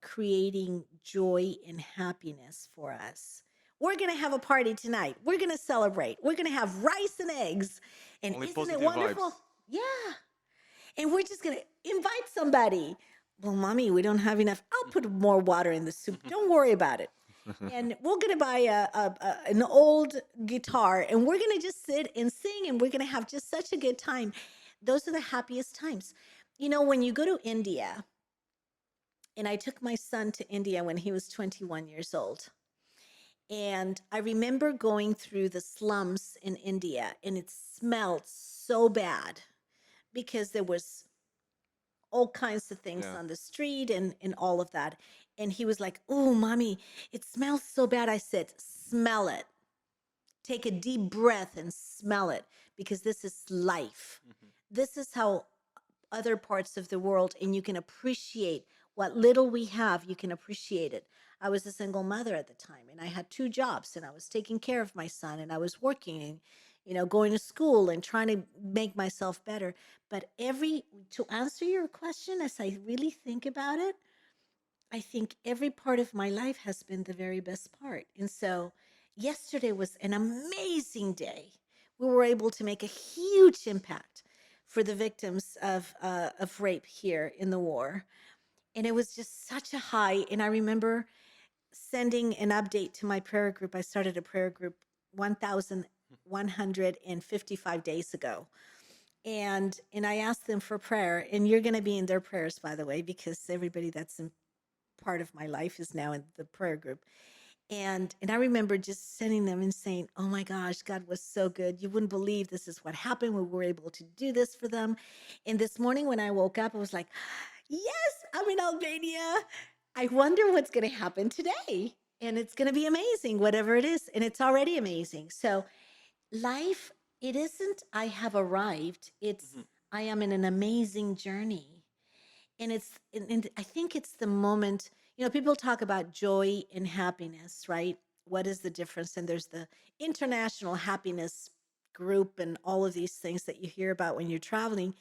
creating joy and happiness for us. We're going to have a party tonight. We're going to celebrate. We're going to have rice and eggs. And Only isn't it positive wonderful? vibes. Yeah. And we're just going to invite somebody. Well, mommy, we don't have enough. I'll put more water in the soup. Don't worry about it. And we're going to buy an old guitar, and we're going to just sit and sing, and we're going to have just such a good time. Those are the happiest times. When you go to India, and I took my son to India when he was 21 years old. And I remember going through the slums in India, and it smelled so bad because there was all kinds of things Yeah. on the street and all of that. And he was like, "Oh, mommy, it smells so bad." I said, "Smell it. Take a deep breath and smell it, because this is life. This is how other parts of the world, and you can appreciate what little we have, you can appreciate it." I was a single mother at the time, and I had two jobs, and I was taking care of my son, and I was working and going to school and trying to make myself better. But to answer your question, as I really think about it, I think every part of my life has been the very best part. And so yesterday was an amazing day. We were able to make a huge impact for the victims of rape here in the war. And it was just such a high. And I remember sending an update to my prayer group. I started a prayer group 1,155 days ago. And I asked them for prayer. And you're going to be in their prayers, by the way, because everybody that's in part of my life is now in the prayer group. And I remember just sending them and saying, "Oh my gosh, God was so good. You wouldn't believe this is what happened. We were able to do this for them." And this morning when I woke up, I was like, "Yes, I'm in Albania. I wonder what's going to happen today." And it's going to be amazing, whatever it is. And it's already amazing. So life, it isn't I have arrived. It's I am in an amazing journey. And I think it's the moment, people talk about joy and happiness, right? What is the difference? And there's the international happiness group and all of these things that you hear about when you're traveling.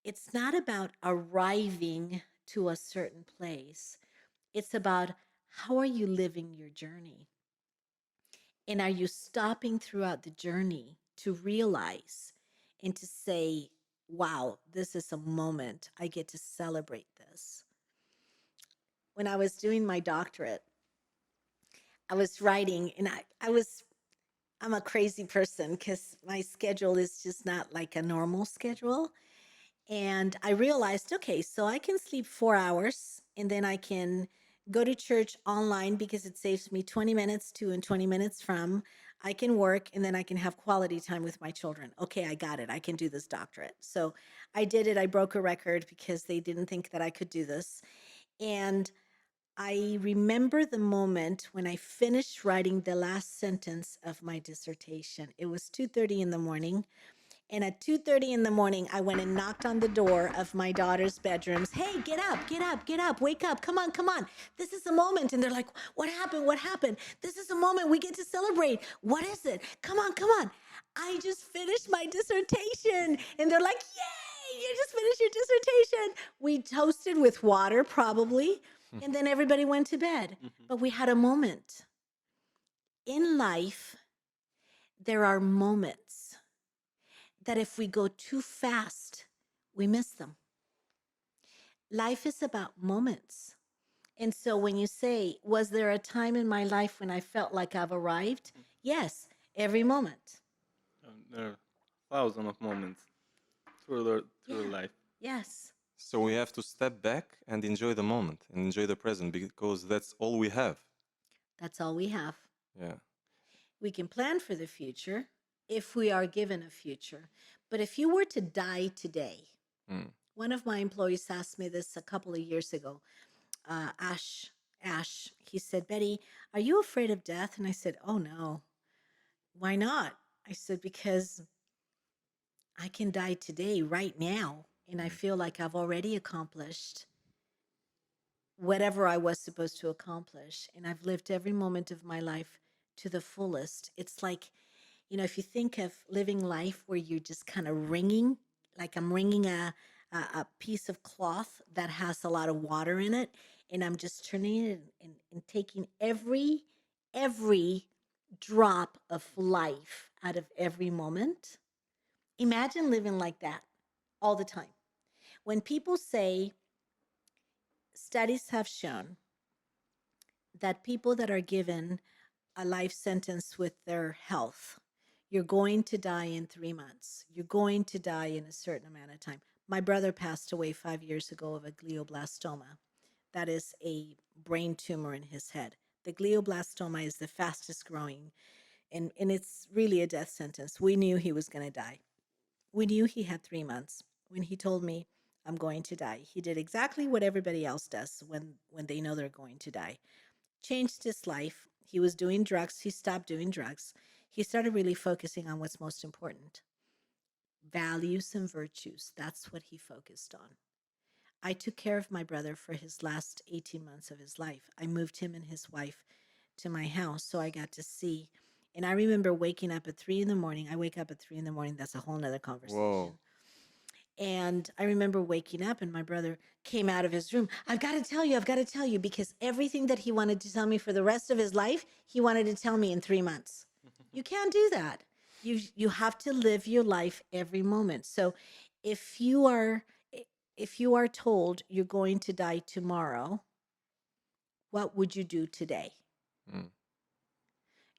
It's not about arriving to a certain place. It's about, how are you living your journey? And are you stopping throughout the journey to realize and to say, "Wow, this is a moment. I get to celebrate this." When I was doing my doctorate, I was writing, and I'm a crazy person because my schedule is just not like a normal schedule. And I realized, okay, so I can sleep 4 hours, and then I can go to church online because it saves me 20 minutes to and 20 minutes from. I can work, and then I can have quality time with my children. Okay, I got it. I can do this doctorate. So I did it. I broke a record because they didn't think that I could do this. And I remember the moment when I finished writing the last sentence of my dissertation. It was 2:30 in the morning. And at 2:30 in the morning, I went and knocked on the door of my daughter's bedrooms. "Hey, get up, get up, get up, wake up. Come on, come on. This is a moment." And they're like, "What happened? What happened? This is a moment we get to celebrate. What is it? Come on, come on." I just finished my dissertation. And they're like, "Yay, you just finished your dissertation." We toasted with water, probably. And then everybody went to bed. But we had a moment. In life, there are moments that if we go too fast, we miss them. Life is about moments. And so when you say, "Was there a time in my life when I felt like I've arrived?" Yes, every moment. There are thousands of moments through Yeah. life. Yes. So we have to step back and enjoy the moment and enjoy the present, because that's all we have. That's all we have. Yeah. We can plan for the future if we are given a future. But if you were to die today, Mm. one of my employees asked me this a couple of years ago. Ash, he said, "Betty, are you afraid of death?" And I said, "Oh no. Why not?" I said, "Because I can die today, right now, and I feel like I've already accomplished whatever I was supposed to accomplish. And I've lived every moment of my life to the fullest." It's like, if you think of living life where you're just kind of wringing, like I'm wringing a piece of cloth that has a lot of water in it, and I'm just turning it and taking every drop of life out of every moment. Imagine living like that all the time. When people say, studies have shown that people that are given a life sentence with their health, you're going to die in 3 months. You're going to die in a certain amount of time. My brother passed away 5 years ago of a glioblastoma. That is a brain tumor in his head. The glioblastoma is the fastest growing, and it's really a death sentence. We knew he was going to die. We knew he had 3 months. When he told me, I'm going to die. He did exactly what everybody else does when they know they're going to die. Changed his life. He was doing drugs. He stopped doing drugs. He started really focusing on what's most important: values and virtues. That's what he focused on. I took care of my brother for his last 18 months of his life. I moved him and his wife to my house so I got to see. And I remember waking up at 3 in the morning. I wake up at 3 in the morning. That's a whole nother conversation. Whoa. And I remember waking up and my brother came out of his room. I've got to tell you, because everything that he wanted to tell me for the rest of his life, he wanted to tell me in 3 months. You can't do that. You have to live your life every moment. So if you are if you are told you're going to die tomorrow, what would you do today? Mm.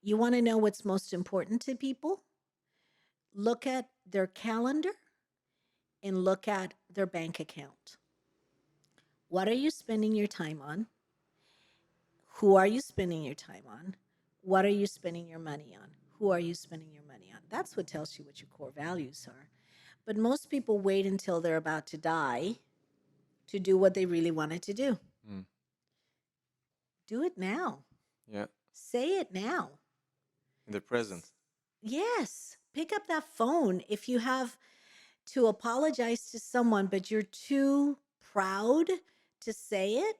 You want to know what's most important to people? Look at their calendar and look at their bank account. What are you spending your time on? Who are you spending your time on? What are you spending your money on? Who are you spending your money on? That's what tells you what your core values are. But most people wait until they're about to die to do what they really wanted to do. Mm. Do it now. Yeah. Say it now. In the present. Yes. Pick up that phone. If you have to apologize to someone, but you're too proud to say it.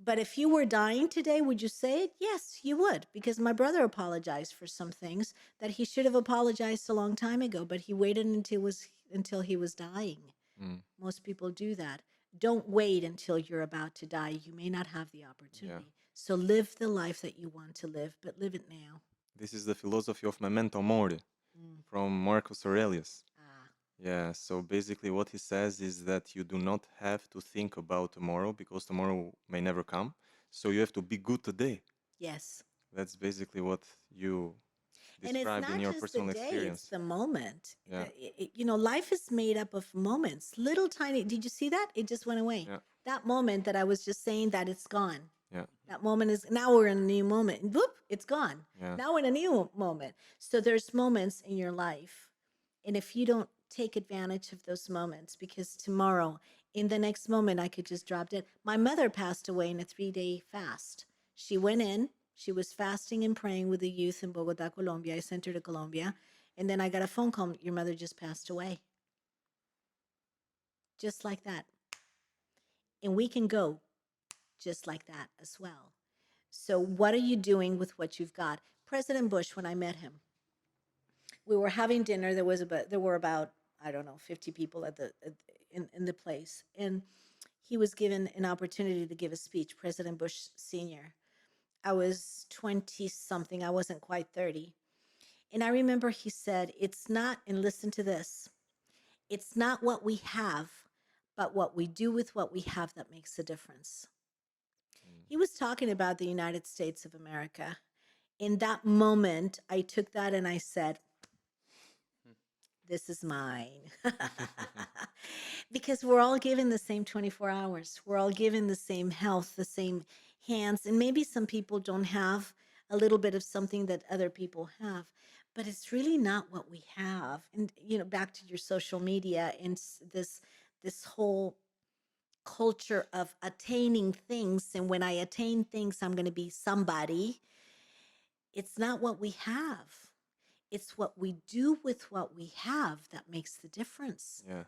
But if you were dying today, would you say it? Yes, you would, because my brother apologized for some things that he should have apologized a long time ago, but he waited until he was dying. Mm. Most people do that. Don't wait until you're about to die. You may not have the opportunity. So live the life that you want to live, but live it now. This is the philosophy of memento mori Mm. from Marcus Aurelius. Ah, Yeah, so basically what he says is that you do not have to think about tomorrow because tomorrow may never come. So you have to be good today. yes. That's basically what you And it's described in not your just the personal day, it's experience. the moment. Yeah. Life is made up of moments, little tiny. Did you see that? It just went away. Yeah. That moment that I was just saying that it's gone. Yeah. That moment is, now we're in a new moment. And whoop, it's gone. Yeah. Now we're in a new moment. So there's moments in your life. And if you don't take advantage of those moments, because tomorrow, in the next moment, I could just drop dead. My mother passed away in a 3-day fast. She went in, she was fasting and praying with the youth in Bogota, Colombia. I sent her to Colombia. And then I got a phone call, your mother just passed away. Just like that. And we can go just like that as well. So what are you doing with what you've got? President Bush, when I met him, we were having dinner. There were about, I don't know, 50 people in the place, and he was given an opportunity to give a speech. President Bush Senior. I was 20 something. I wasn't quite 30, and I remember he said, "It's not." And listen to this. It's not what we have, but what we do with what we have that makes a difference. He was talking about the United States of America. In that moment, I took that and I said, this is mine. Because we're all given the same 24 hours. We're all given the same health, the same hands. And maybe some people don't have a little bit of something that other people have, but it's really not what we have. And, back to your social media and this whole culture of attaining things. And when I attain things, I'm going to be somebody. It's not what we have. It's what we do with what we have that makes the difference. Yeah.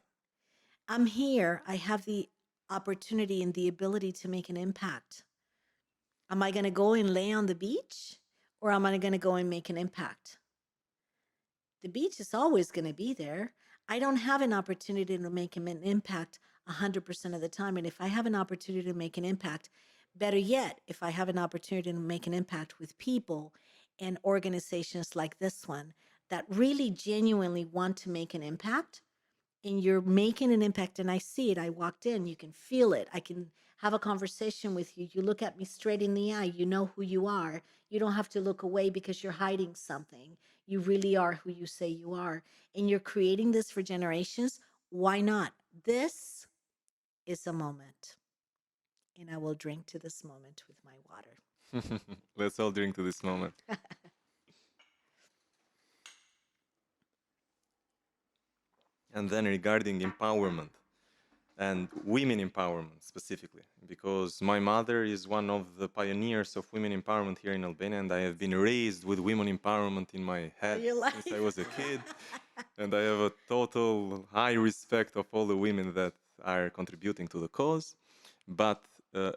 I'm here. I have the opportunity and the ability to make an impact. Am I going to go and lay on the beach, or am I going to go and make an impact? The beach is always going to be there. I don't have an opportunity to make an impact 100% of the time. And if I have an opportunity to make an impact, better yet, if I have an opportunity to make an impact with people and organizations like this one that really genuinely want to make an impact, and you're making an impact, and I see it. I walked in, you can feel it. I can have a conversation with you. You look at me straight in the eye. You know who you are. You don't have to look away because you're hiding something. You really are who you say you are. And you're creating this for generations. Why not? This is a moment. And I will drink to this moment with my water. Let's all drink to this moment. And then regarding empowerment, and women empowerment specifically, because my mother is one of the pioneers of women empowerment here in Albania, and I have been raised with women empowerment in my head Your since I life. was a kid, and I have a total high respect of all the women that are contributing to the cause. But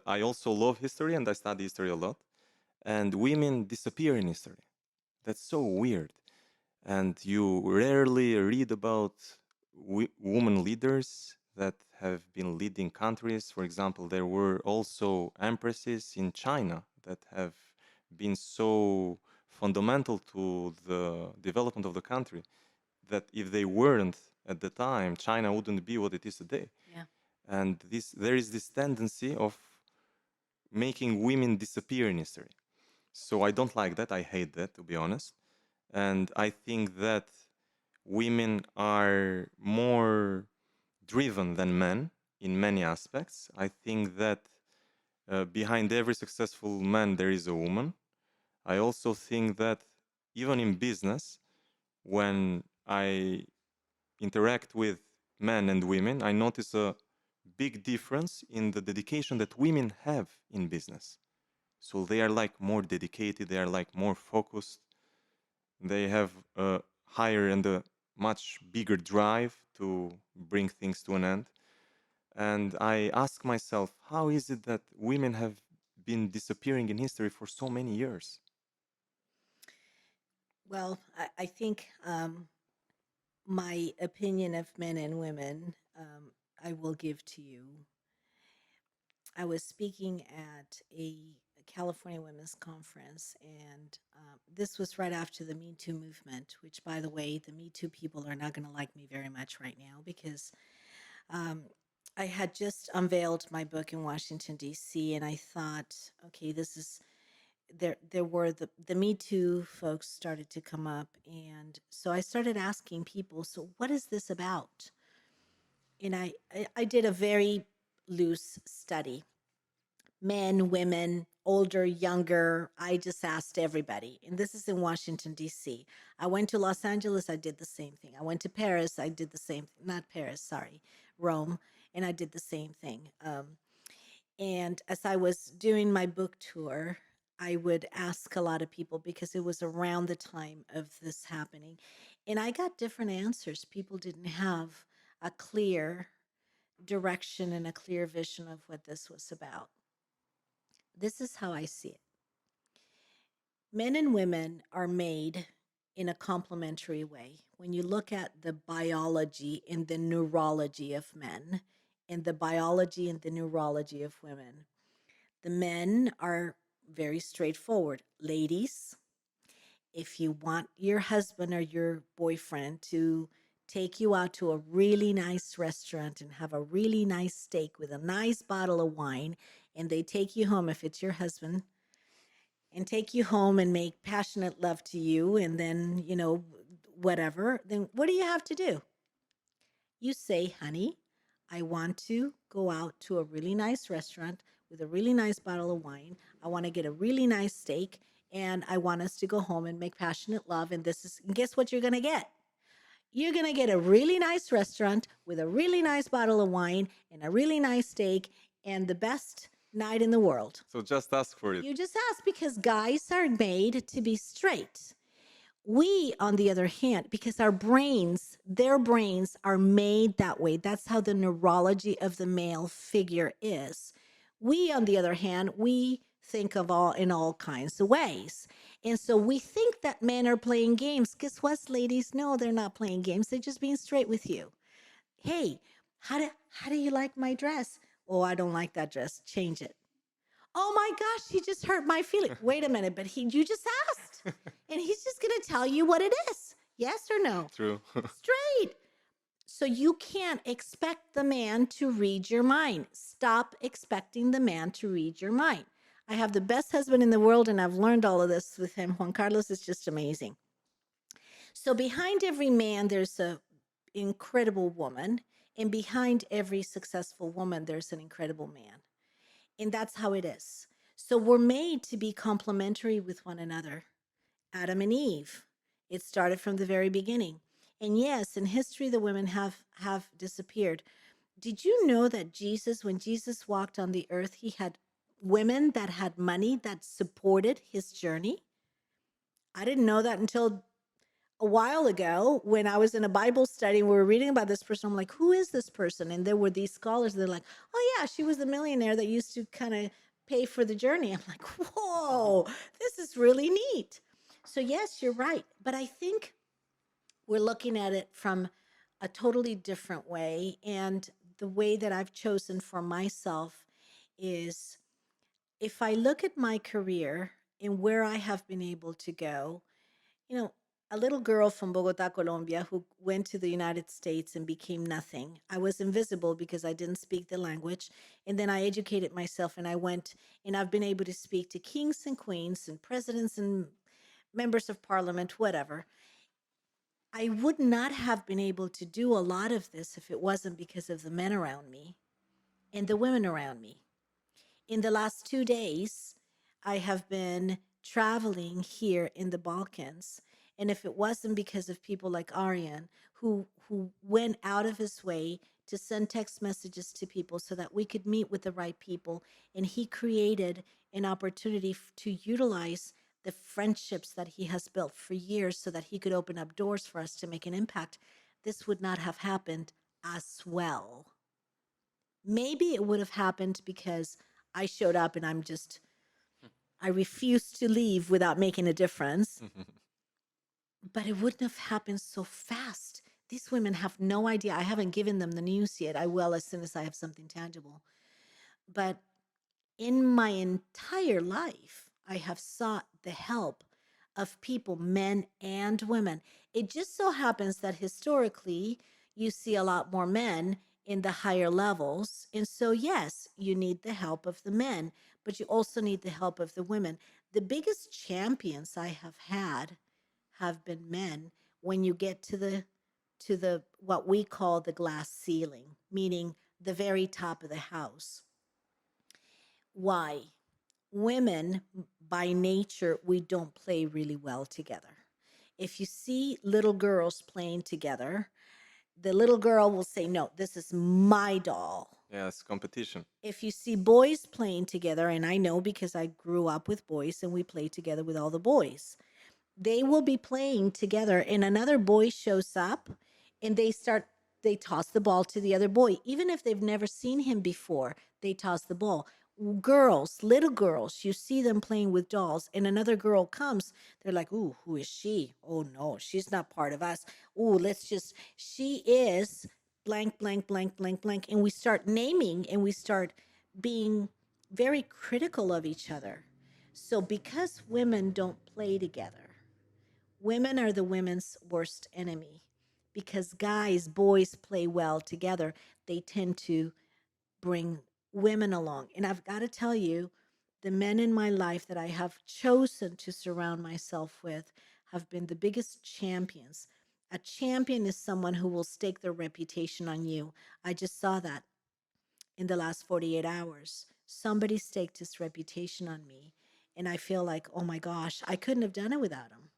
I also love history, and I study history a lot, and women disappear in history. That's so weird. And you rarely read about women leaders that have been leading countries. For example, there were also empresses in China that have been so fundamental to the development of the country that if they weren't at the time, China wouldn't be what it is today. Yeah. And there is this tendency of making women disappear in history. So I don't like that. I hate that, to be honest. And I think that women are more driven than men in many aspects. I think that behind every successful man, there is a woman. I also think that even in business, when I interact with men and women, I notice a big difference in the dedication that women have in business. So they are like more dedicated, they are like more focused, they have a higher and a much bigger drive to bring things to an end. And I ask myself, how is it that women have been disappearing in history for so many years? Well, I think my opinion of men and women, I will give to you. I was speaking at a California Women's Conference, and this was right after the Me Too movement, which, by the way, the Me Too people are not going to like me very much right now because um, I had just unveiled my book in Washington, D.C., and I thought, okay, this is. There were the Me Too folks started to come up, and so I started asking people, so what is this about? And I did a very loose study, men, women, older, younger. I just asked everybody. And this is in Washington, D.C. I went to Los Angeles, I did the same thing. I went to Paris, I did the same not Paris, sorry, Rome, and I did the same thing. And as I was doing my book tour, I would ask a lot of people because it was around the time of this happening. And I got different answers. People didn't have a clear direction and a clear vision of what this was about. This is how I see it. Men and women are made in a complementary way. When you look at the biology and the neurology of men and the biology and the neurology of women, the men are very straightforward. Ladies, if you want your husband or your boyfriend to take you out to a really nice restaurant and have a really nice steak with a nice bottle of wine, and they take you home, if it's your husband, and take you home and make passionate love to you, and then, whatever, then what do you have to do? You say, honey, I want to go out to a really nice restaurant with a really nice bottle of wine. I want to get a really nice steak, and I want us to go home and make passionate love. And guess what you're going to get? You're going to get a really nice restaurant with a really nice bottle of wine and a really nice steak and the best night in the world. So just ask for it. You just ask because guys are made to be straight. We, on the other hand, because their brains are made that way. That's how the neurology of the male figure is. We, on the other hand, we think of in all kinds of ways. And so we think that men are playing games. Guess what, ladies? No, they're not playing games. They're just being straight with you. Hey, how do you like my dress? Oh, I don't like that dress. Change it. Oh my gosh, he just hurt my feeling. Wait a minute, but you just asked. And he's just going to tell you what it is. Yes or no? True. Straight. So you can't expect the man to read your mind. Stop expecting the man to read your mind. I have the best husband in the world, and I've learned all of this with him. Juan Carlos is just amazing. So behind every man, there's an incredible woman. And behind every successful woman, there's an incredible man. And that's how it is. So we're made to be complementary with one another. Adam and Eve. It started from the very beginning. And yes, in history, the women have disappeared. Did you know that Jesus, when Jesus walked on the earth, he had women that had money that supported his journey? I didn't know that until a while ago when I was in a Bible study. We were reading about this person. I'm like, who is this person? And there were these scholars. They're like, oh, yeah, she was the millionaire that used to kind of pay for the journey. I'm like, whoa, this is really neat. So, yes, you're right. But I think we're looking at it from a totally different way. And the way that I've chosen for myself is, if I look at my career and where I have been able to go, you know, a little girl from Bogota, Colombia, who went to the United States and became nothing. I was invisible because I didn't speak the language. And then I educated myself and I went, and I've been able to speak to kings and queens and presidents and members of parliament, whatever. I would not have been able to do a lot of this if it wasn't because of the men around me and the women around me. In the last 2 days, I have been traveling here in the Balkans. And if it wasn't because of people like Aryan, who went out of his way to send text messages to people so that we could meet with the right people, and he created an opportunity to utilize the friendships that he has built for years so that he could open up doors for us to make an impact, this would not have happened as well. Maybe it would have happened because I showed up and I refused to leave without making a difference, but it wouldn't have happened so fast. These women have no idea. I haven't given them the news yet. I will as soon as I have something tangible. But in my entire life, I have sought the help of people, men and women. It just so happens that historically, you see a lot more men in the higher levels. And so, yes, you need the help of the men, but you also need the help of the women. The biggest champions I have been men when you get to the what we call the glass ceiling, meaning the very top of the house. Why? Women, by nature, we don't play really well together. If you see little girls playing together, the little girl will say, no, this is my doll. Yes, competition. If you see boys playing together, and I know because I grew up with boys and we played together with all the boys, they will be playing together and another boy shows up and they toss the ball to the other boy. Even if they've never seen him before, they toss the ball. Girls, little girls, you see them playing with dolls and another girl comes, they're like, ooh, who is she? Oh no, she's not part of us. Ooh, she is blank, blank, blank, blank, blank. And we start naming and we start being very critical of each other. So because women don't play together, women are the women's worst enemy, because boys play well together. They tend to bring women along. And I've got to tell you, the men in my life that I have chosen to surround myself with have been the biggest champions. A champion is someone who will stake their reputation on you. I just saw that in the last 48 hours. Somebody staked his reputation on me. And I feel like, oh my gosh, I couldn't have done it without him.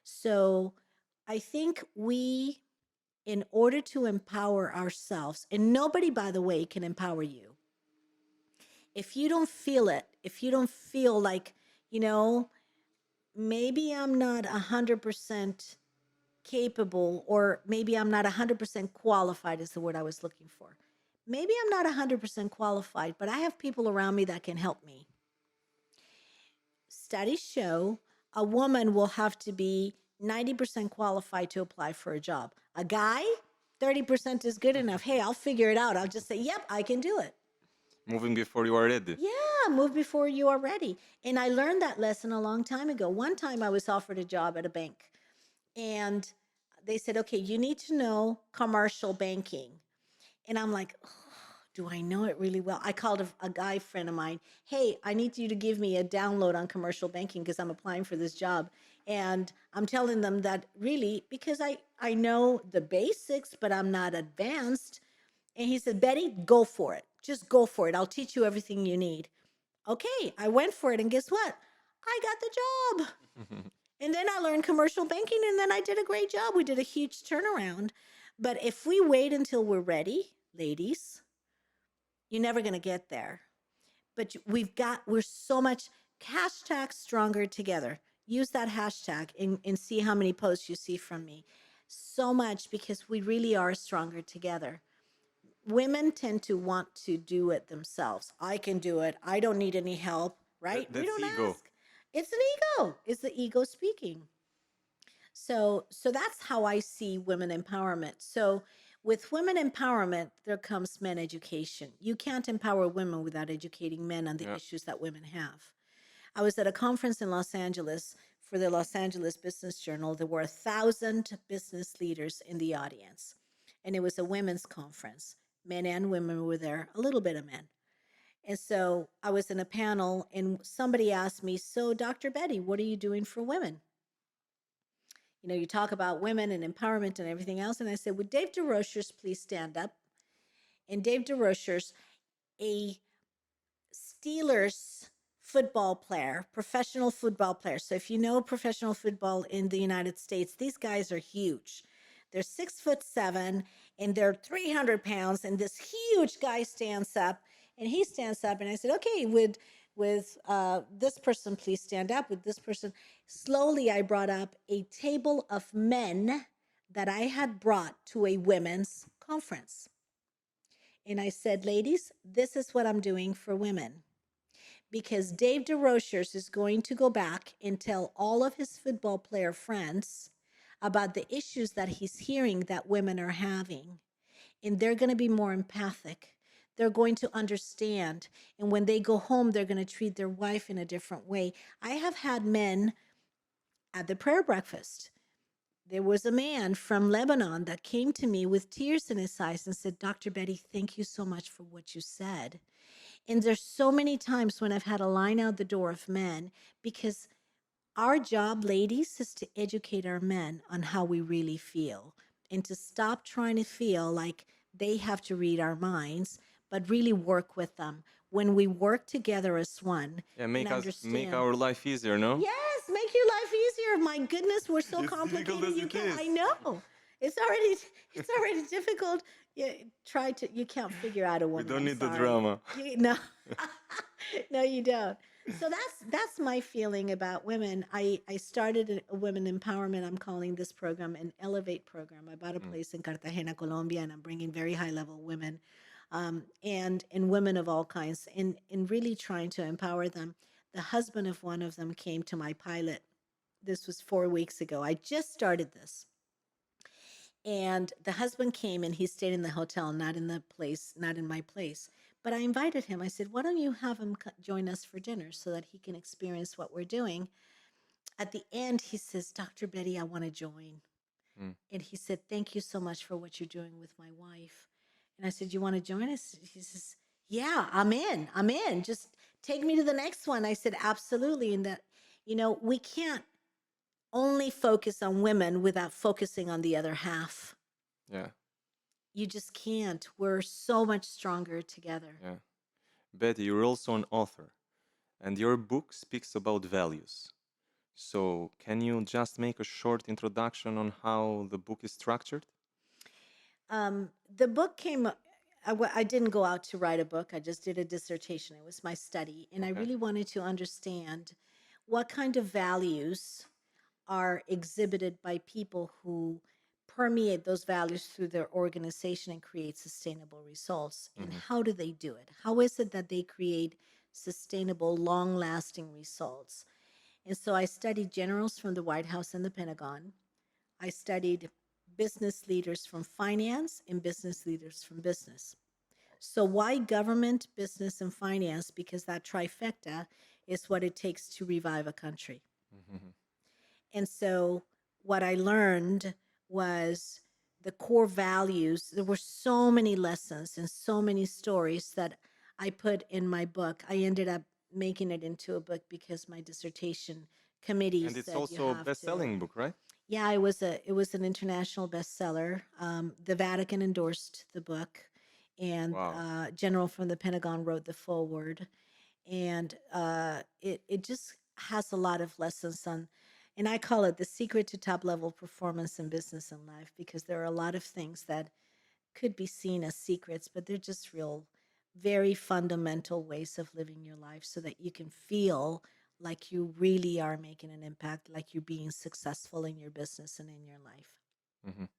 So I think in order to empower ourselves, and nobody, by the way, can empower you. If you don't feel it, if you don't feel like, maybe I'm not 100% capable, or maybe I'm not 100% qualified is the word I was looking for. Maybe I'm not 100% qualified, but I have people around me that can help me. Studies show a woman will have to be 90% qualified to apply for a job. A guy, 30% is good enough. Hey, I'll figure it out. I'll just say, yep, I can do it. Moving before you are ready. Yeah, move before you are ready. And I learned that lesson a long time ago. One time I was offered a job at a bank, and they said, okay, you need to know commercial banking. And I'm like, oh, do I know it really well? I called a guy friend of mine. Hey, I need you to give me a download on commercial banking because I'm applying for this job. And I'm telling them that really because I know the basics, but I'm not advanced. And he said, Betty, go for it. Just go for it. I'll teach you everything you need. Okay, I went for it. And guess what? I got the job. And then I learned commercial banking, and then I did a great job. We did a huge turnaround. But if we wait until we're ready, ladies. You're never going to get there. But we're so much hashtag stronger together. Use that hashtag and see how many posts you see from me. So much because we really are stronger together. Women tend to want to do it themselves. I can do it. I don't need any help, right? We That's don't ego. ask. It's an ego. It's the ego speaking. So that's how I see women empowerment. So with women empowerment, there comes men education. You can't empower women without educating men on the Yeah. issues that women have. I was at a conference in Los Angeles for the Los Angeles Business Journal. There were 1,000 business leaders in the audience, and it was a women's conference. Men and women were there, a little bit of men. And so I was in a panel, and somebody asked me, "So, Dr. Betty, what are you doing for women? You know, you talk about women and empowerment and everything else." And I said, "Would Dave DeRochers please stand up?" And Dave DeRochers, a Steelers football player, professional football player. So if you know professional football in the United States, these guys are huge. They're 6'7" and they're 300 pounds. And this huge guy stands up, and he stands up, and I said, "Okay, with this person, please stand up. With this person." Slowly, I brought up a table of men that I had brought to a women's conference. And I said, "Ladies, this is what I'm doing for women." Because Dave DeRochers is going to go back and tell all of his football player friends about the issues that he's hearing that women are having. And they're going to be more empathic. They're going to understand. And when they go home, they're going to treat their wife in a different way. I have had men at the prayer breakfast. There was a man from Lebanon that came to me with tears in his eyes and said, "Dr. Betty, thank you so much for what you said." And there's so many times when I've had a line out the door of men, because our job, ladies, is to educate our men on how we really feel and to stop trying to feel like they have to read our minds, but really work with them. When we work together as one Yeah, and make understand. our life easier, no? Yes, make your life easier. My goodness, we're so It's difficult complicated. as You it can't. is. I know. It's already difficult. You can't figure out a We woman. don't I'm need the sorry. drama. No, no, you don't. So that's my feeling about women. I started a women empowerment. I'm calling this program an Elevate program. I bought a place in Cartagena, Colombia, and I'm bringing very high level women, and women of all kinds, in really trying to empower them. The husband of one of them came to my pilot. This was 4 weeks ago. I just started this. And the husband came, and he stayed in the hotel, not in the place, not in my place. But I invited him. I said, "Why don't you have him join us for dinner so that he can experience what we're doing?" At the end, he says, "Dr. Betty, I want to join." Mm. And he said, "Thank you so much for what you're doing with my wife." And I said, "You want to join us?" He says, "Yeah, I'm in. I'm in. Just take me to the next one." I said, "Absolutely." And that, we can't only focus on women without focusing on the other half. Yeah, You just can't. We're so much stronger together. yeah. Betty, you're also an author, and your book speaks about values. So, can you just make a short introduction on how the book is structured? The book came. I didn't go out to write a book. I just did a dissertation. It was my study, and I Okay. really wanted to understand what kind of values are exhibited by people who permeate those values through their organization and create sustainable results. And Hmm. how do they do it? How is it that they create sustainable, long lasting results? And so I studied generals from the White House and the Pentagon. I studied business leaders from finance and business leaders from business. So, why government, business, and finance? Because that trifecta is what it takes to revive a country. Hmm. And so what I learned was the core values. There were so many lessons and so many stories that I put in my book. I ended up making it into a book because my dissertation committee And it's said you also a have to. best-selling book, right? Yeah, it was an international bestseller. The Vatican endorsed the book, and Wow. General from the Pentagon wrote the foreword, and it just has a lot of lessons on, and I call it the secret to top level performance in business and life, because there are a lot of things that could be seen as secrets, but they're just real, very fundamental ways of living your life so that you can feel like you really are making an impact, like you're being successful in your business and in your life. Mhm.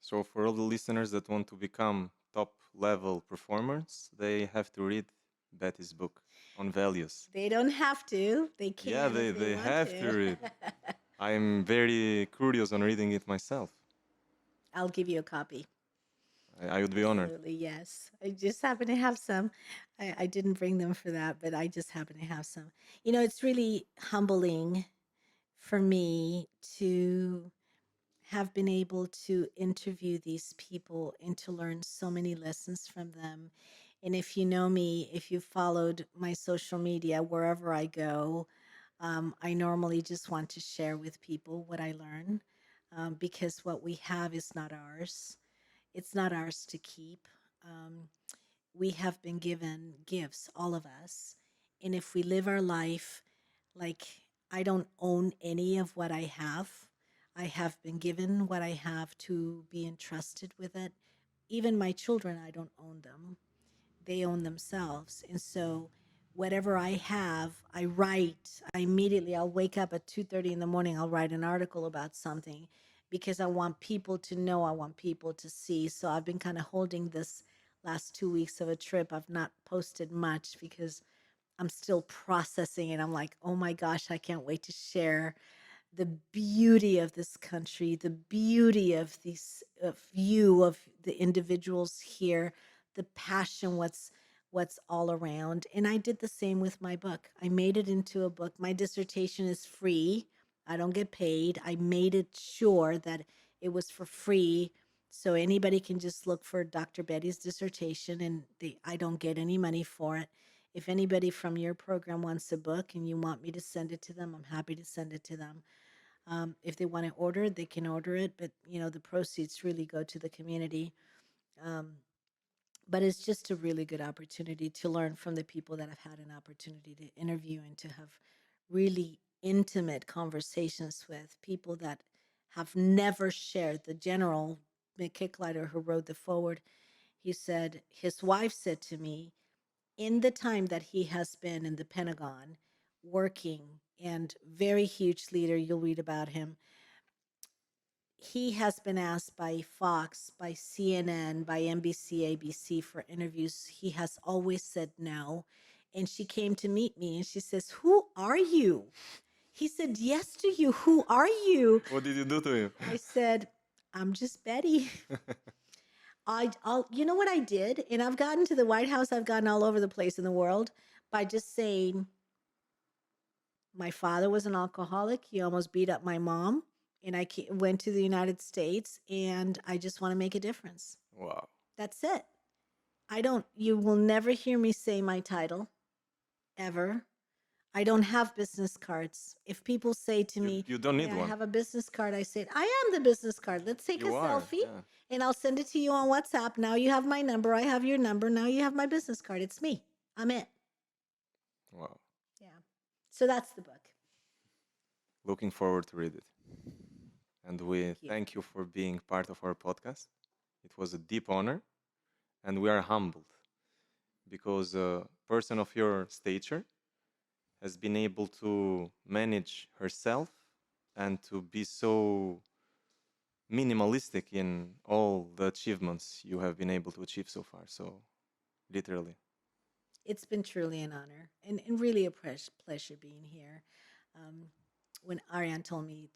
So for all the listeners that want to become top level performers, they have to read Betty's book on values. They don't have to, they Yeah, can if they they want have to to. read. I'm very curious on reading it myself. I'll give you a copy. I would be honored. Absolutely, yes. I just happen to have some. I didn't bring them for that, but I just happen to have some. It's really humbling for me to have been able to interview these people and to learn so many lessons from them. And if you know me, if you followed my social media, wherever I go, I normally just want to share with people what I learn, because what we have is not ours. It's not ours to keep. Um, we have been given gifts, all of us. And if we live our life like I don't own any of what I have, I have been given what I have to be entrusted with it. Even my children, I don't own them, they own themselves. And so whatever I have, I write. I'll wake up at 2:30 in the morning, I'll write an article about something because I want people to know, I want people to see. So I've been kind of holding this last 2 weeks of a trip. I've not posted much because I'm still processing it. I'm like, oh my gosh, I can't wait to share the beauty of this country, the beauty of these of you, of the individuals here, the passion, what's all around. And I did the same with my book. I made it into a book. My dissertation is free. I don't get paid. I made it sure that it was for free. So anybody can just look for Dr. Betty's dissertation and I don't get any money for it. If anybody from your program wants a book and you want me to send it to them, I'm happy to send it to them. If they want to order it, they can order it, but the proceeds really go to the community. Um, but it's just a really good opportunity to learn from the people that I've had an opportunity to interview and to have really intimate conversations with people that have never shared. The general McKicklider who wrote the forward, he said his wife said to me, in the time that he has been in the Pentagon working, and very huge leader, you'll read about him, he has been asked by Fox, by CNN, by NBC, ABC for interviews. He has always said no. And she came to meet me and she says, "Who are you?" He said, "Yes to you. Who are you?" What did you do to him? I said, "I'm just Betty." You know what I did? And I've gotten to the White House, I've gotten all over the place in the world by just saying, my father was an alcoholic. He almost beat up my mom. And went to the United States and I just want to make a difference. Wow. That's it. You will never hear me say my title ever. I don't have business cards. If people say to me, You don't need "May I one. have a business card?" I say, "I am the business card. Let's take a You are. selfie Yeah. and I'll send it to you on WhatsApp. Now you have my number. I have your number. Now you have my business card. It's me. I'm it." Wow. Yeah. So that's the book. Looking forward to read it. And we Thank you. thank you for being part of our podcast. It was a deep honor, and we are humbled because a person of your stature has been able to manage herself and to be so minimalistic in all the achievements you have been able to achieve so far. So, literally. It's been truly an honor and really a pleasure being here. Um, when Ariane told me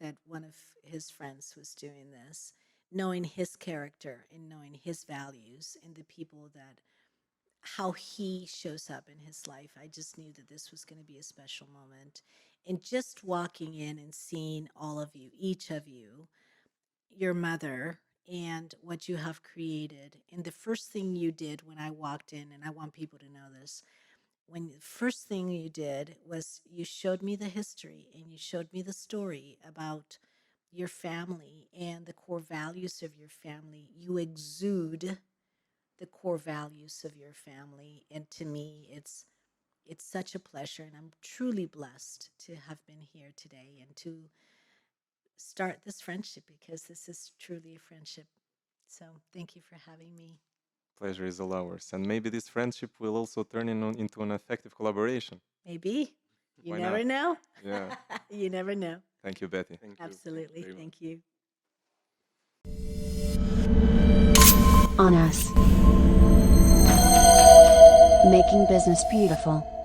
that one of his friends was doing this, knowing his character and knowing his values and the people that how he shows up in his life, I just knew that this was going to be a special moment. And just walking in and seeing all of you, each of you, your mother, and what you have created. And the first thing you did when I walked in, and I want people to know this, when the first thing you did was you showed me the history and you showed me the story about your family and the core values of your family. You exude the core values of your family. And to me, it's such a pleasure, and I'm truly blessed to have been here today and to start this friendship, because this is truly a friendship. So thank you for having me. Pleasure is all ours. And maybe this friendship will also turn into an effective collaboration. Maybe. You Why never not? know. Yeah. You never know. Thank you, Betty. Thank you. Absolutely. very much. Thank you. ONUS. Making business beautiful.